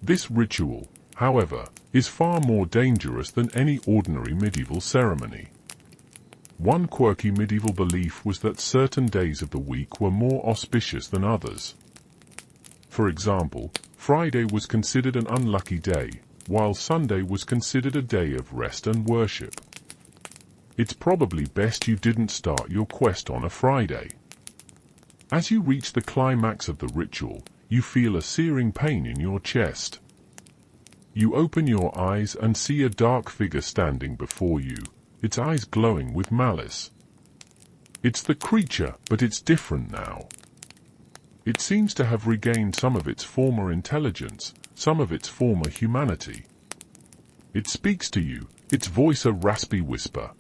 This ritual, however, is far more dangerous than any ordinary medieval ceremony. One quirky medieval belief was that certain days of the week were more auspicious than others. For example, Friday was considered an unlucky day, while Sunday was considered a day of rest and worship. It's probably best you didn't start your quest on a Friday. As you reach the climax of the ritual, you feel a searing pain in your chest. You open your eyes and see a dark figure standing before you, its eyes glowing with malice. It's the creature, but it's different now. It seems to have regained some of its former intelligence, some of its former humanity. It speaks to you, its voice a raspy whisper.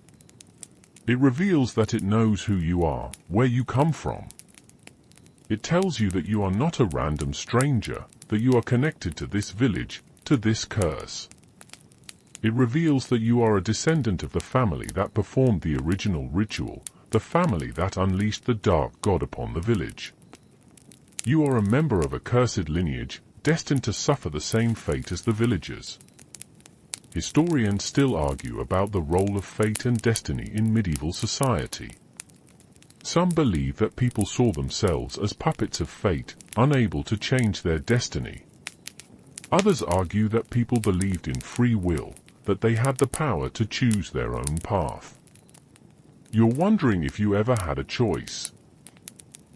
It reveals that it knows who you are, where you come from. It tells you that you are not a random stranger, that you are connected to this village, to this curse. It reveals that you are a descendant of the family that performed the original ritual, the family that unleashed the dark god upon the village. You are a member of a cursed lineage, destined to suffer the same fate as the villagers. Historians still argue about the role of fate and destiny in medieval society. Some believe that people saw themselves as puppets of fate, unable to change their destiny. Others argue that people believed in free will, that they had the power to choose their own path. You're wondering if you ever had a choice.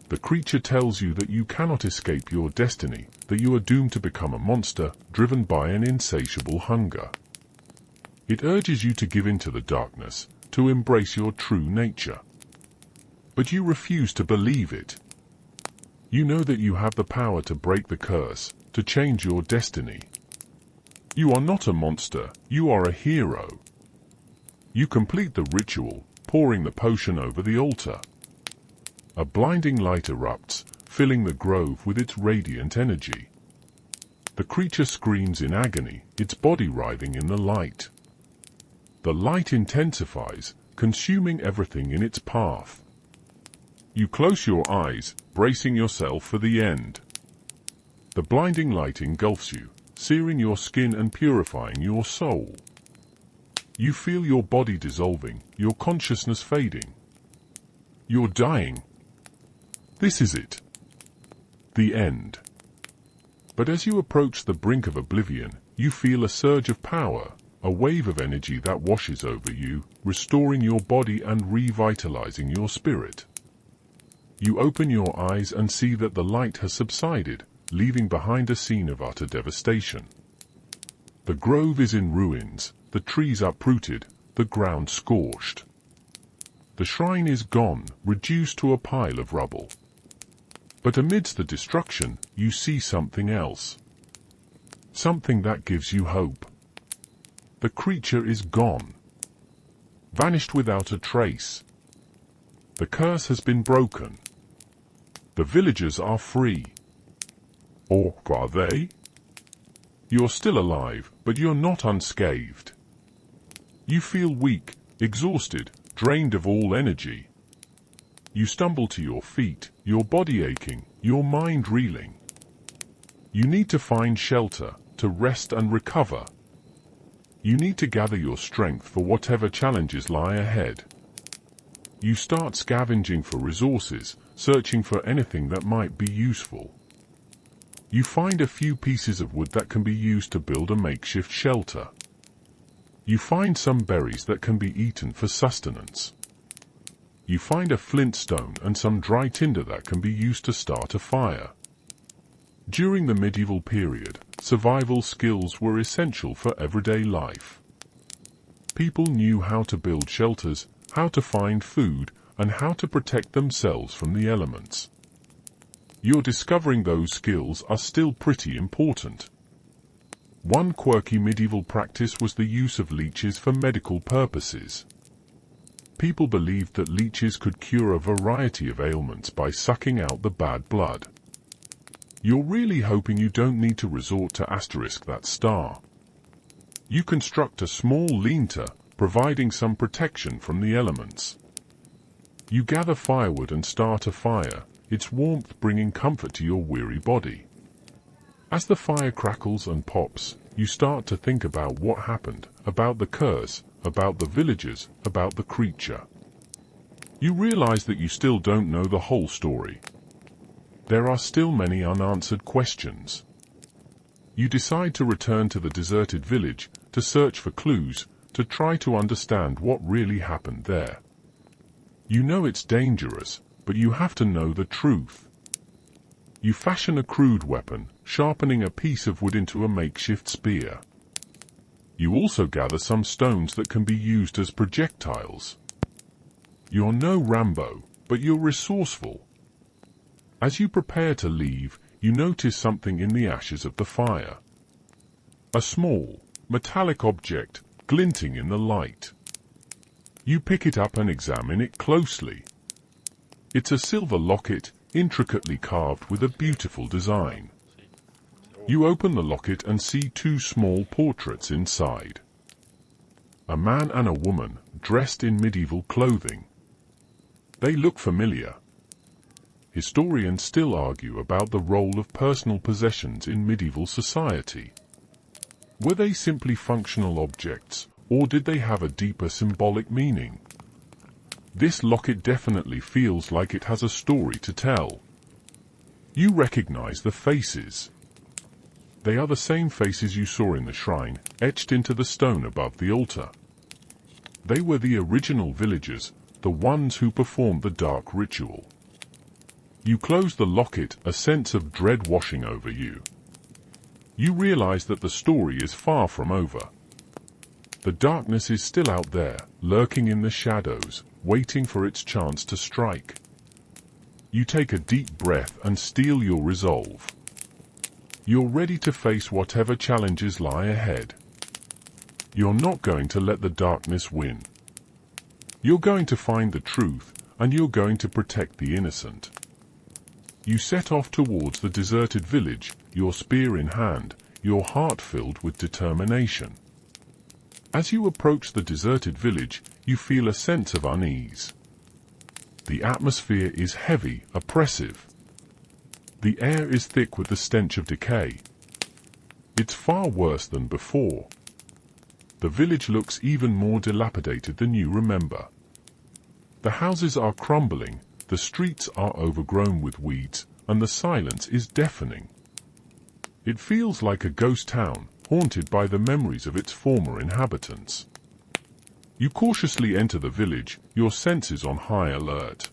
The creature tells you that you cannot escape your destiny, that you are doomed to become a monster, driven by an insatiable hunger. It urges you to give in to the darkness, to embrace your true nature. But you refuse to believe it. You know that you have the power to break the curse, to change your destiny. You are not a monster, you are a hero. You complete the ritual, pouring the potion over the altar. A blinding light erupts, filling the grove with its radiant energy. The creature screams in agony, its body writhing in the light. The light intensifies, consuming everything in its path. You close your eyes, bracing yourself for the end. The blinding light engulfs you, searing your skin and purifying your soul. You feel your body dissolving, your consciousness fading. You're dying. This is it. The end. But as you approach the brink of oblivion, you feel a surge of power, a wave of energy that washes over you, restoring your body and revitalizing your spirit. You open your eyes and see that the light has subsided, leaving behind a scene of utter devastation. The grove is in ruins, the trees uprooted, the ground scorched. The shrine is gone, reduced to a pile of rubble. But amidst the destruction, you see something else. Something that gives you hope. The creature is gone. Vanished without a trace. The curse has been broken. The villagers are free. Or are they? You're still alive, but you're not unscathed. You feel weak, exhausted, drained of all energy. You stumble to your feet, your body aching, your mind reeling. You need to find shelter, to rest and recover. You need to gather your strength for whatever challenges lie ahead. You start scavenging for resources, searching for anything that might be useful. You find a few pieces of wood that can be used to build a makeshift shelter. You find some berries that can be eaten for sustenance. You find a flint stone and some dry tinder that can be used to start a fire. During the medieval period, survival skills were essential for everyday life. People knew how to build shelters, how to find food, and how to protect themselves from the elements. You're discovering those skills are still pretty important. One quirky medieval practice was the use of leeches for medical purposes. People believed that leeches could cure a variety of ailments by sucking out the bad blood. You're really hoping you don't need to resort to that star. You construct a small lean-to, providing some protection from the elements. You gather firewood and start a fire, its warmth bringing comfort to your weary body. As the fire crackles and pops, you start to think about what happened, about the curse, about the villagers, about the creature. You realize that you still don't know the whole story. There are still many unanswered questions. You decide to return to the deserted village, to search for clues, to try to understand what really happened there. You know it's dangerous, but you have to know the truth. You fashion a crude weapon, sharpening a piece of wood into a makeshift spear. You also gather some stones that can be used as projectiles. You're no Rambo, but you're resourceful. As you prepare to leave, you notice something in the ashes of the fire. A small, metallic object, glinting in the light. You pick it up and examine it closely. It's a silver locket, intricately carved with a beautiful design. You open the locket and see two small portraits inside. A man and a woman, dressed in medieval clothing. They look familiar. Historians still argue about the role of personal possessions in medieval society. Were they simply functional objects, or did they have a deeper symbolic meaning? This locket definitely feels like it has a story to tell. You recognize the faces. They are the same faces you saw in the shrine, etched into the stone above the altar. They were the original villagers, the ones who performed the dark ritual. You close the locket, a sense of dread washing over you. You realize that the story is far from over. The darkness is still out there, lurking in the shadows, waiting for its chance to strike. You take a deep breath and steel your resolve. You're ready to face whatever challenges lie ahead. You're not going to let the darkness win. You're going to find the truth, and you're going to protect the innocent. You set off towards the deserted village, your spear in hand, your heart filled with determination. As you approach the deserted village, you feel a sense of unease. The atmosphere is heavy, oppressive. The air is thick with the stench of decay. It's far worse than before. The village looks even more dilapidated than you remember. The houses are crumbling, the streets are overgrown with weeds, and the silence is deafening. It feels like a ghost town, haunted by the memories of its former inhabitants. You cautiously enter the village, your senses on high alert.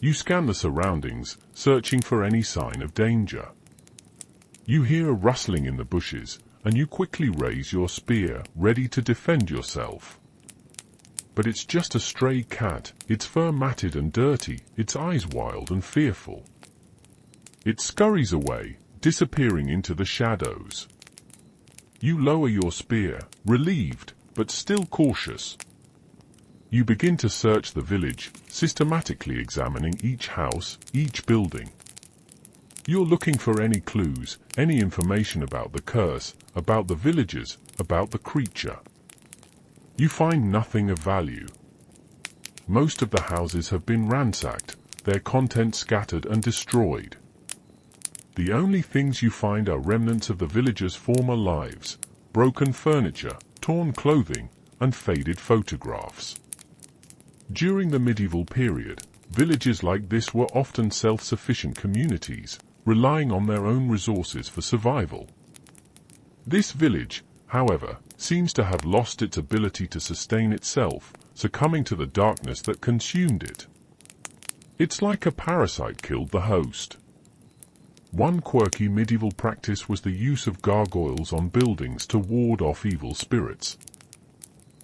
You scan the surroundings, searching for any sign of danger. You hear a rustling in the bushes, and you quickly raise your spear, ready to defend yourself. But it's just a stray cat, its fur matted and dirty, its eyes wild and fearful. It scurries away, disappearing into the shadows. You lower your spear, relieved, but still cautious. You begin to search the village, systematically examining each house, each building. You're looking for any clues, any information about the curse, about the villagers, about the creature. You find nothing of value. Most of the houses have been ransacked, their contents scattered and destroyed. The only things you find are remnants of the villagers' former lives, broken furniture, torn clothing, and faded photographs. During the medieval period, villages like this were often self-sufficient communities, relying on their own resources for survival. This village, however, seems to have lost its ability to sustain itself, succumbing to the darkness that consumed it. It's like a parasite killed the host. One quirky medieval practice was the use of gargoyles on buildings to ward off evil spirits.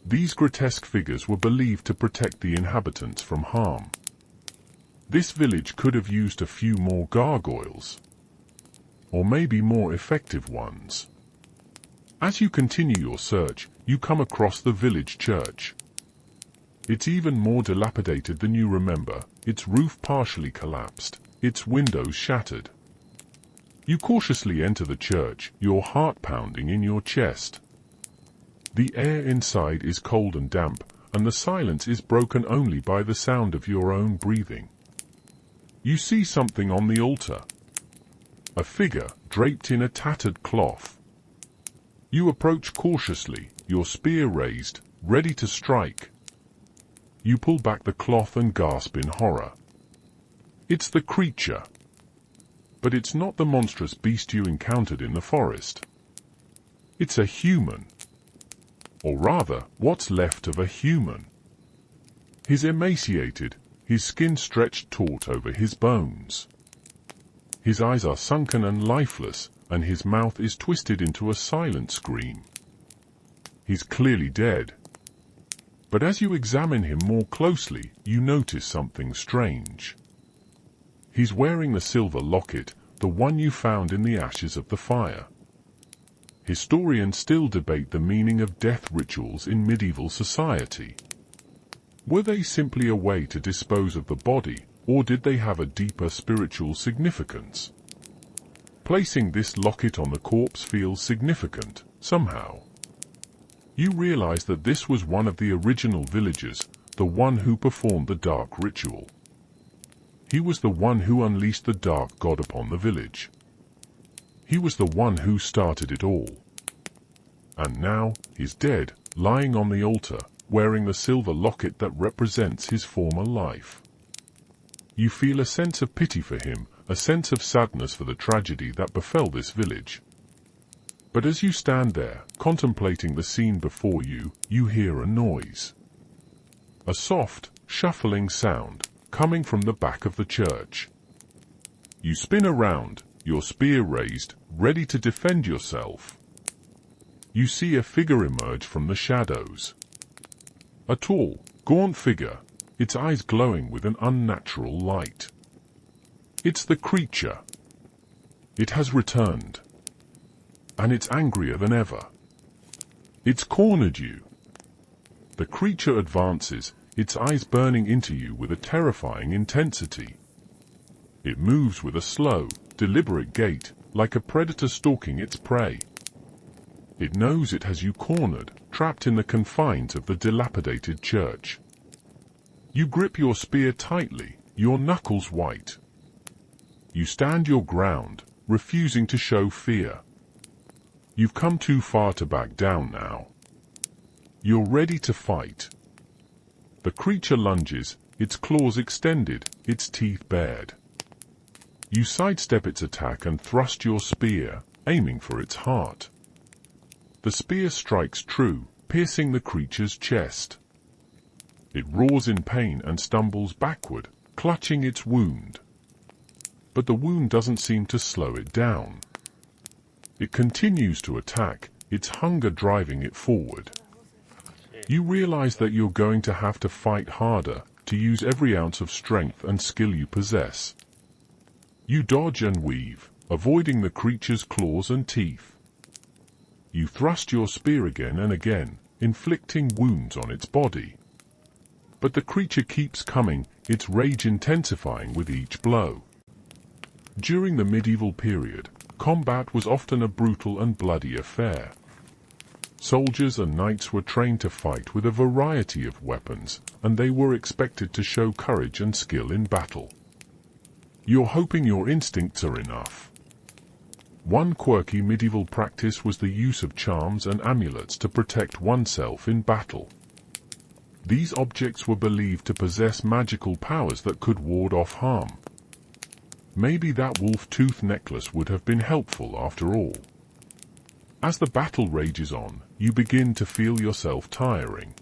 These grotesque figures were believed to protect the inhabitants from harm. This village could have used a few more gargoyles. Or maybe more effective ones. As you continue your search, you come across the village church. It's even more dilapidated than you remember, its roof partially collapsed, its windows shattered. You cautiously enter the church, your heart pounding in your chest. The air inside is cold and damp, and the silence is broken only by the sound of your own breathing. You see something on the altar. A figure draped in a tattered cloth. You approach cautiously, your spear raised, ready to strike. You pull back the cloth and gasp in horror. It's the creature. But it's not the monstrous beast you encountered in the forest. It's a human. Or rather, what's left of a human. He's emaciated, his skin stretched taut over his bones. His eyes are sunken and lifeless, and his mouth is twisted into a silent scream. He's clearly dead. But as you examine him more closely, you notice something strange. He's wearing the silver locket, the one you found in the ashes of the fire. Historians still debate the meaning of death rituals in medieval society. Were they simply a way to dispose of the body, or did they have a deeper spiritual significance? Placing this locket on the corpse feels significant, somehow. You realize that this was one of the original villagers, the one who performed the dark ritual. He was the one who unleashed the dark god upon the village. He was the one who started it all. and now, he's dead, lying on the altar, wearing the silver locket that represents his former life. You feel a sense of pity for him, a sense of sadness for the tragedy that befell this village. But as you stand there, contemplating the scene before you, you hear a noise. A soft, shuffling sound, coming from the back of the church. You spin around, your spear raised, ready to defend yourself. You see a figure emerge from the shadows. A tall, gaunt figure, its eyes glowing with an unnatural light. It's the creature. It has returned. And it's angrier than ever. It's cornered you. The creature advances, its eyes burning into you with a terrifying intensity. It moves with a slow, deliberate gait, like a predator stalking its prey. It knows it has you cornered, trapped in the confines of the dilapidated church. You grip your spear tightly, your knuckles white. You stand your ground, refusing to show fear. You've come too far to back down now. You're ready to fight. The creature lunges, its claws extended, its teeth bared. You sidestep its attack and thrust your spear, aiming for its heart. The spear strikes true, piercing the creature's chest. It roars in pain and stumbles backward, clutching its wound. But the wound doesn't seem to slow it down. It continues to attack, its hunger driving it forward. You realize that you're going to have to fight harder, to use every ounce of strength and skill you possess. You dodge and weave, avoiding the creature's claws and teeth. You thrust your spear again and again, inflicting wounds on its body. But the creature keeps coming, its rage intensifying with each blow. During the medieval period, combat was often a brutal and bloody affair. Soldiers and knights were trained to fight with a variety of weapons, and they were expected to show courage and skill in battle. You're hoping your instincts are enough. One quirky medieval practice was the use of charms and amulets to protect oneself in battle. These objects were believed to possess magical powers that could ward off harm. Maybe that wolf-tooth necklace would have been helpful after all. As the battle rages on, you begin to feel yourself tiring.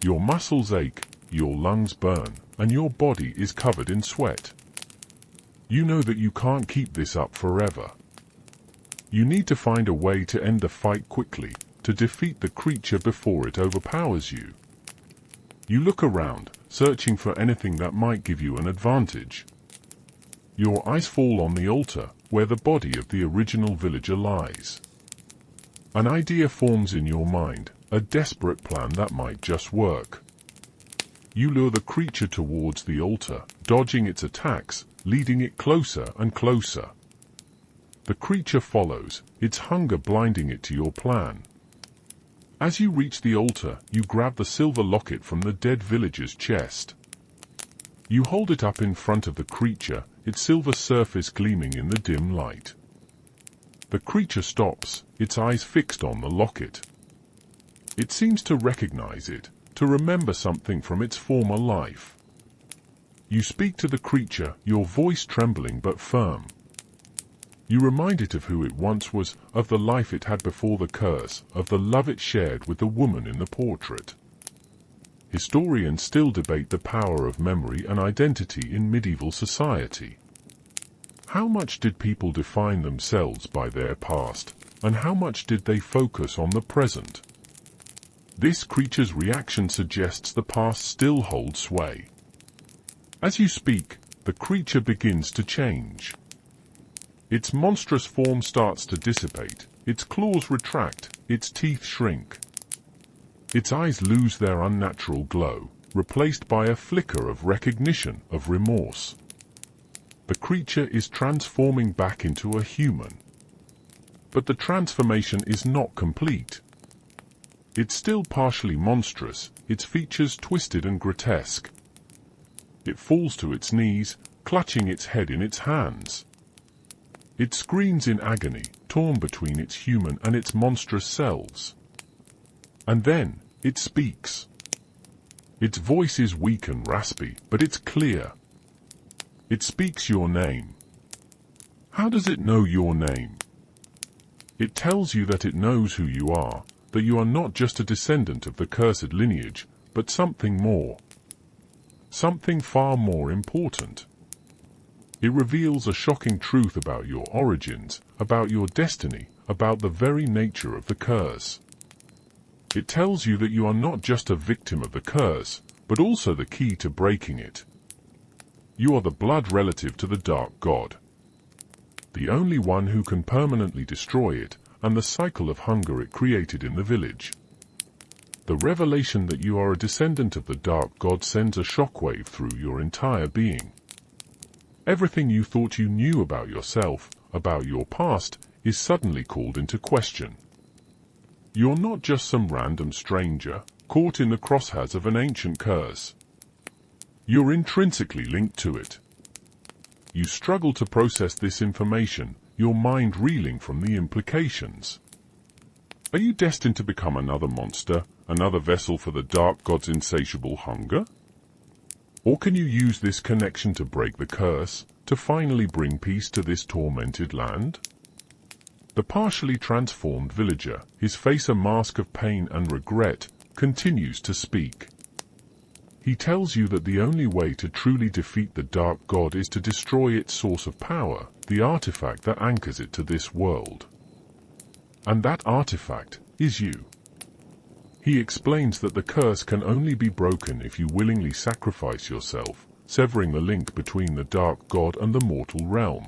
Your muscles ache, your lungs burn, and your body is covered in sweat. You know that you can't keep this up forever. You need to find a way to end the fight quickly, to defeat the creature before it overpowers you. You look around, searching for anything that might give you an advantage. Your eyes fall on the altar, where the body of the original villager lies. An idea forms in your mind, a desperate plan that might just work. You lure the creature towards the altar, dodging its attacks, leading it closer and closer. The creature follows, its hunger blinding it to your plan. As you reach the altar, you grab the silver locket from the dead villager's chest. You hold it up in front of the creature, its silver surface gleaming in the dim light. The creature stops, its eyes fixed on the locket. It seems to recognize it, to remember something from its former life. You speak to the creature, your voice trembling but firm. You remind it of who it once was, of the life it had before the curse, of the love it shared with the woman in the portrait. Historians still debate the power of memory and identity in medieval society. How much did people define themselves by their past, and how much did they focus on the present? This creature's reaction suggests the past still holds sway. As you speak, the creature begins to change. Its monstrous form starts to dissipate, its claws retract, its teeth shrink. Its eyes lose their unnatural glow, replaced by a flicker of recognition, of remorse. The creature is transforming back into a human. But the transformation is not complete. It's still partially monstrous, its features twisted and grotesque. It falls to its knees, clutching its head in its hands. It screams in agony, torn between its human and its monstrous selves. And then, it speaks. Its voice is weak and raspy, but it's clear. It speaks your name. How does it know your name? It tells you that it knows who you are, that you are not just a descendant of the cursed lineage, but something more. Something far more important. It reveals a shocking truth about your origins, about your destiny, about the very nature of the curse. It tells you that you are not just a victim of the curse, but also the key to breaking it. You are the blood relative to the Dark God, the only one who can permanently destroy it, and the cycle of hunger it created in the village. The revelation that you are a descendant of the Dark God sends a shockwave through your entire being. Everything you thought you knew about yourself, about your past, is suddenly called into question. You're not just some random stranger, caught in the crosshairs of an ancient curse. You're intrinsically linked to it. You struggle to process this information, your mind reeling from the implications. Are you destined to become another monster, another vessel for the Dark God's insatiable hunger? Or can you use this connection to break the curse, to finally bring peace to this tormented land? The partially transformed villager, his face a mask of pain and regret, continues to speak. He tells you that the only way to truly defeat the Dark God is to destroy its source of power, the artifact that anchors it to this world. And that artifact is you. He explains that the curse can only be broken if you willingly sacrifice yourself, severing the link between the Dark God and the mortal realm.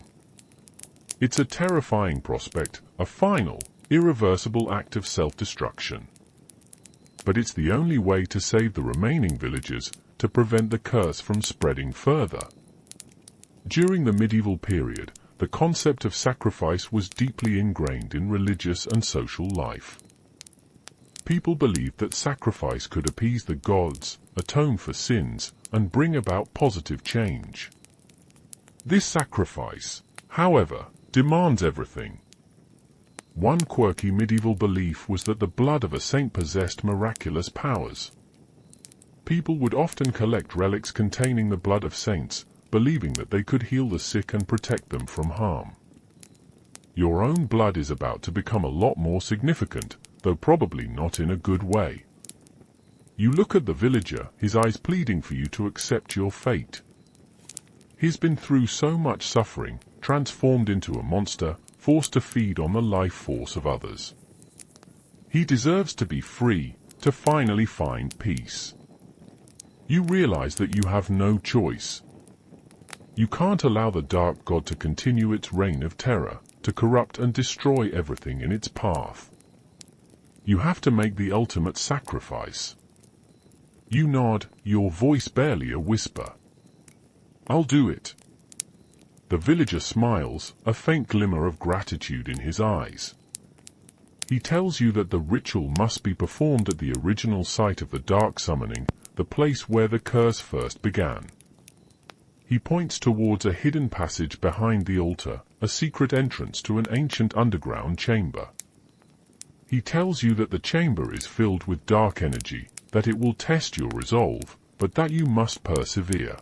It's a terrifying prospect, a final, irreversible act of self-destruction. But it's the only way to save the remaining villagers, to prevent the curse from spreading further. During the medieval period, the concept of sacrifice was deeply ingrained in religious and social life. People believed that sacrifice could appease the gods, atone for sins, and bring about positive change. This sacrifice, however, demands everything. One quirky medieval belief was that the blood of a saint possessed miraculous powers. People would often collect relics containing the blood of saints, believing that they could heal the sick and protect them from harm. Your own blood is about to become a lot more significant, though probably not in a good way. You look at the villager, his eyes pleading for you to accept your fate. He's been through so much suffering, transformed into a monster, forced to feed on the life force of others. He deserves to be free, to finally find peace. You realize that you have no choice. You can't allow the Dark God to continue its reign of terror, to corrupt and destroy everything in its path. You have to make the ultimate sacrifice. You nod, your voice barely a whisper. I'll do it. The villager smiles, a faint glimmer of gratitude in his eyes. He tells you that the ritual must be performed at the original site of the dark summoning, the place where the curse first began. He points towards a hidden passage behind the altar, a secret entrance to an ancient underground chamber. He tells you that the chamber is filled with dark energy, that it will test your resolve, but that you must persevere.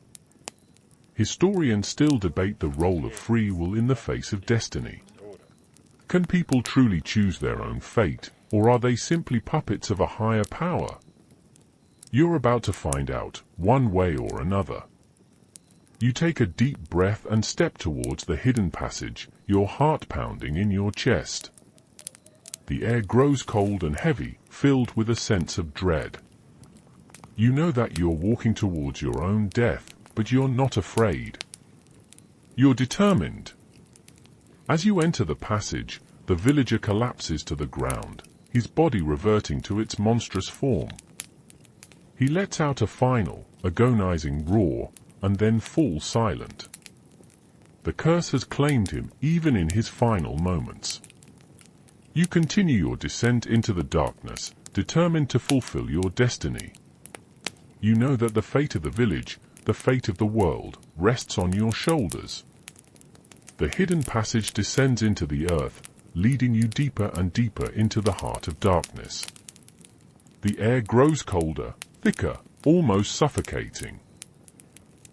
Historians still debate the role of free will in the face of destiny. Can people truly choose their own fate, or are they simply puppets of a higher power? You're about to find out, one way or another. You take a deep breath and step towards the hidden passage, your heart pounding in your chest. The air grows cold and heavy, filled with a sense of dread. You know that you're walking towards your own death, but you're not afraid. You're determined. As you enter the passage, the villager collapses to the ground, his body reverting to its monstrous form. He lets out a final, agonizing roar, and then falls silent. The curse has claimed him, even in his final moments. You continue your descent into the darkness, determined to fulfill your destiny. You know that the fate of the village, the fate of the world, rests on your shoulders. The hidden passage descends into the earth, leading you deeper and deeper into the heart of darkness. The air grows colder, thicker, almost suffocating.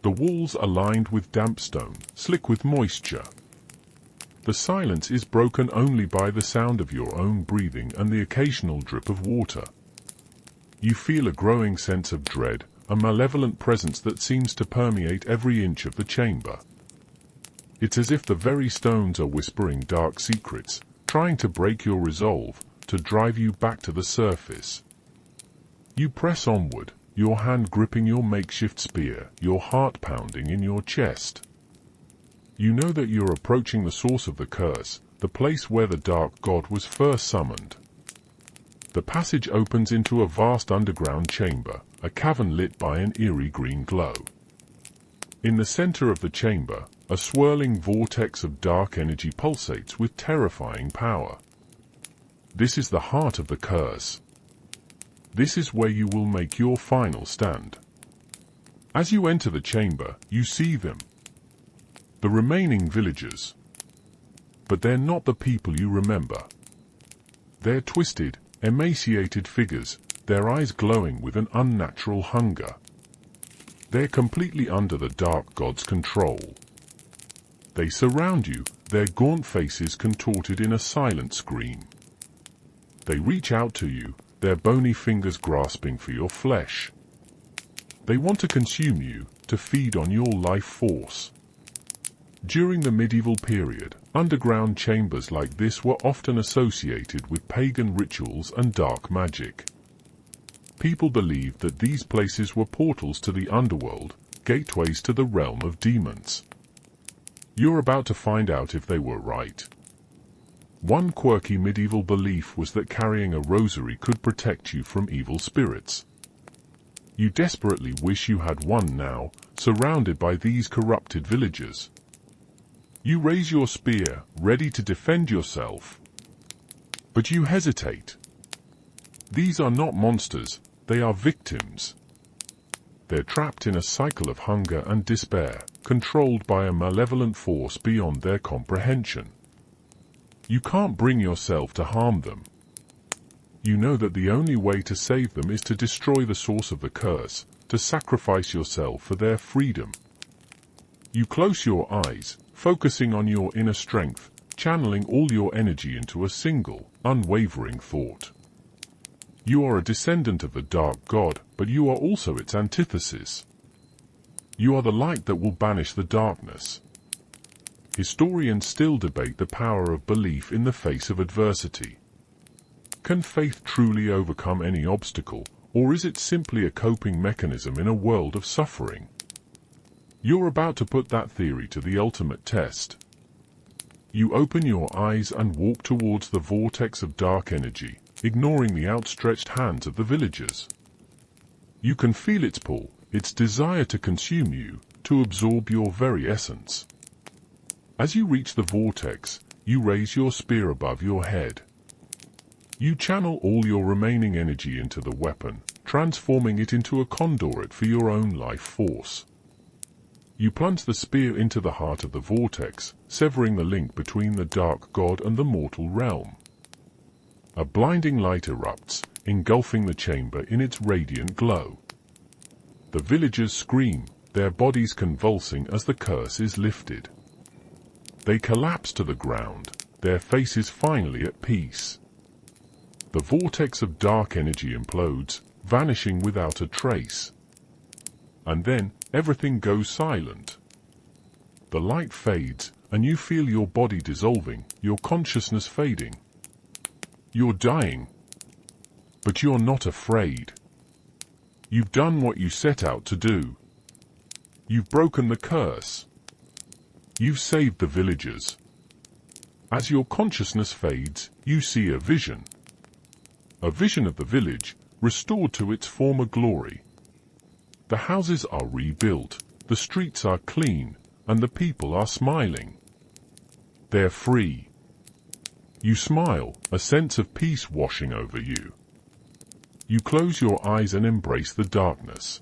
The walls are lined with damp stone, slick with moisture. The silence is broken only by the sound of your own breathing and the occasional drip of water. You feel a growing sense of dread, a malevolent presence that seems to permeate every inch of the chamber. It's as if the very stones are whispering dark secrets, trying to break your resolve, to drive you back to the surface. You press onward, your hand gripping your makeshift spear, your heart pounding in your chest. You know that you're approaching the source of the curse, the place where the dark god was first summoned. The passage opens into a vast underground chamber, a cavern lit by an eerie green glow. In the center of the chamber, a swirling vortex of dark energy pulsates with terrifying power. This is the heart of the curse. This is where you will make your final stand. As you enter the chamber, you see them. The remaining villagers. But they're not the people you remember. They're twisted, emaciated figures, their eyes glowing with an unnatural hunger. They're completely under the dark god's control. They surround you, their gaunt faces contorted in a silent scream. They reach out to you, their bony fingers grasping for your flesh. They want to consume you, to feed on your life force. During the medieval period, underground chambers like this were often associated with pagan rituals and dark magic. People believed that these places were portals to the underworld, gateways to the realm of demons. You're about to find out if they were right. One quirky medieval belief was that carrying a rosary could protect you from evil spirits. You desperately wish you had one now, surrounded by these corrupted villagers. You raise your spear, ready to defend yourself. But you hesitate. These are not monsters, they are victims. They're trapped in a cycle of hunger and despair, controlled by a malevolent force beyond their comprehension. You can't bring yourself to harm them. You know that the only way to save them is to destroy the source of the curse, to sacrifice yourself for their freedom. You close your eyes, focusing on your inner strength, channeling all your energy into a single, unwavering thought. You are a descendant of the dark god, but you are also its antithesis. You are the light that will banish the darkness. Historians still debate the power of belief in the face of adversity. Can faith truly overcome any obstacle, or is it simply a coping mechanism in a world of suffering? You're about to put that theory to the ultimate test. You open your eyes and walk towards the vortex of dark energy, ignoring the outstretched hands of the villagers. You can feel its pull, its desire to consume you, to absorb your very essence. As you reach the vortex, you raise your spear above your head. You channel all your remaining energy into the weapon, transforming it into a conduit for your own life force. You plunge the spear into the heart of the vortex, severing the link between the dark god and the mortal realm. A blinding light erupts, engulfing the chamber in its radiant glow. The villagers scream, their bodies convulsing as the curse is lifted. They collapse to the ground, their faces finally at peace. The vortex of dark energy implodes, vanishing without a trace. And then, everything goes silent. The light fades, and you feel your body dissolving, your consciousness fading. You're dying. But you're not afraid. You've done what you set out to do. You've broken the curse. You've saved the villagers. As your consciousness fades, you see a vision. A vision of the village, restored to its former glory. The houses are rebuilt, the streets are clean, and the people are smiling. They're free. You smile, a sense of peace washing over you. You close your eyes and embrace the darkness.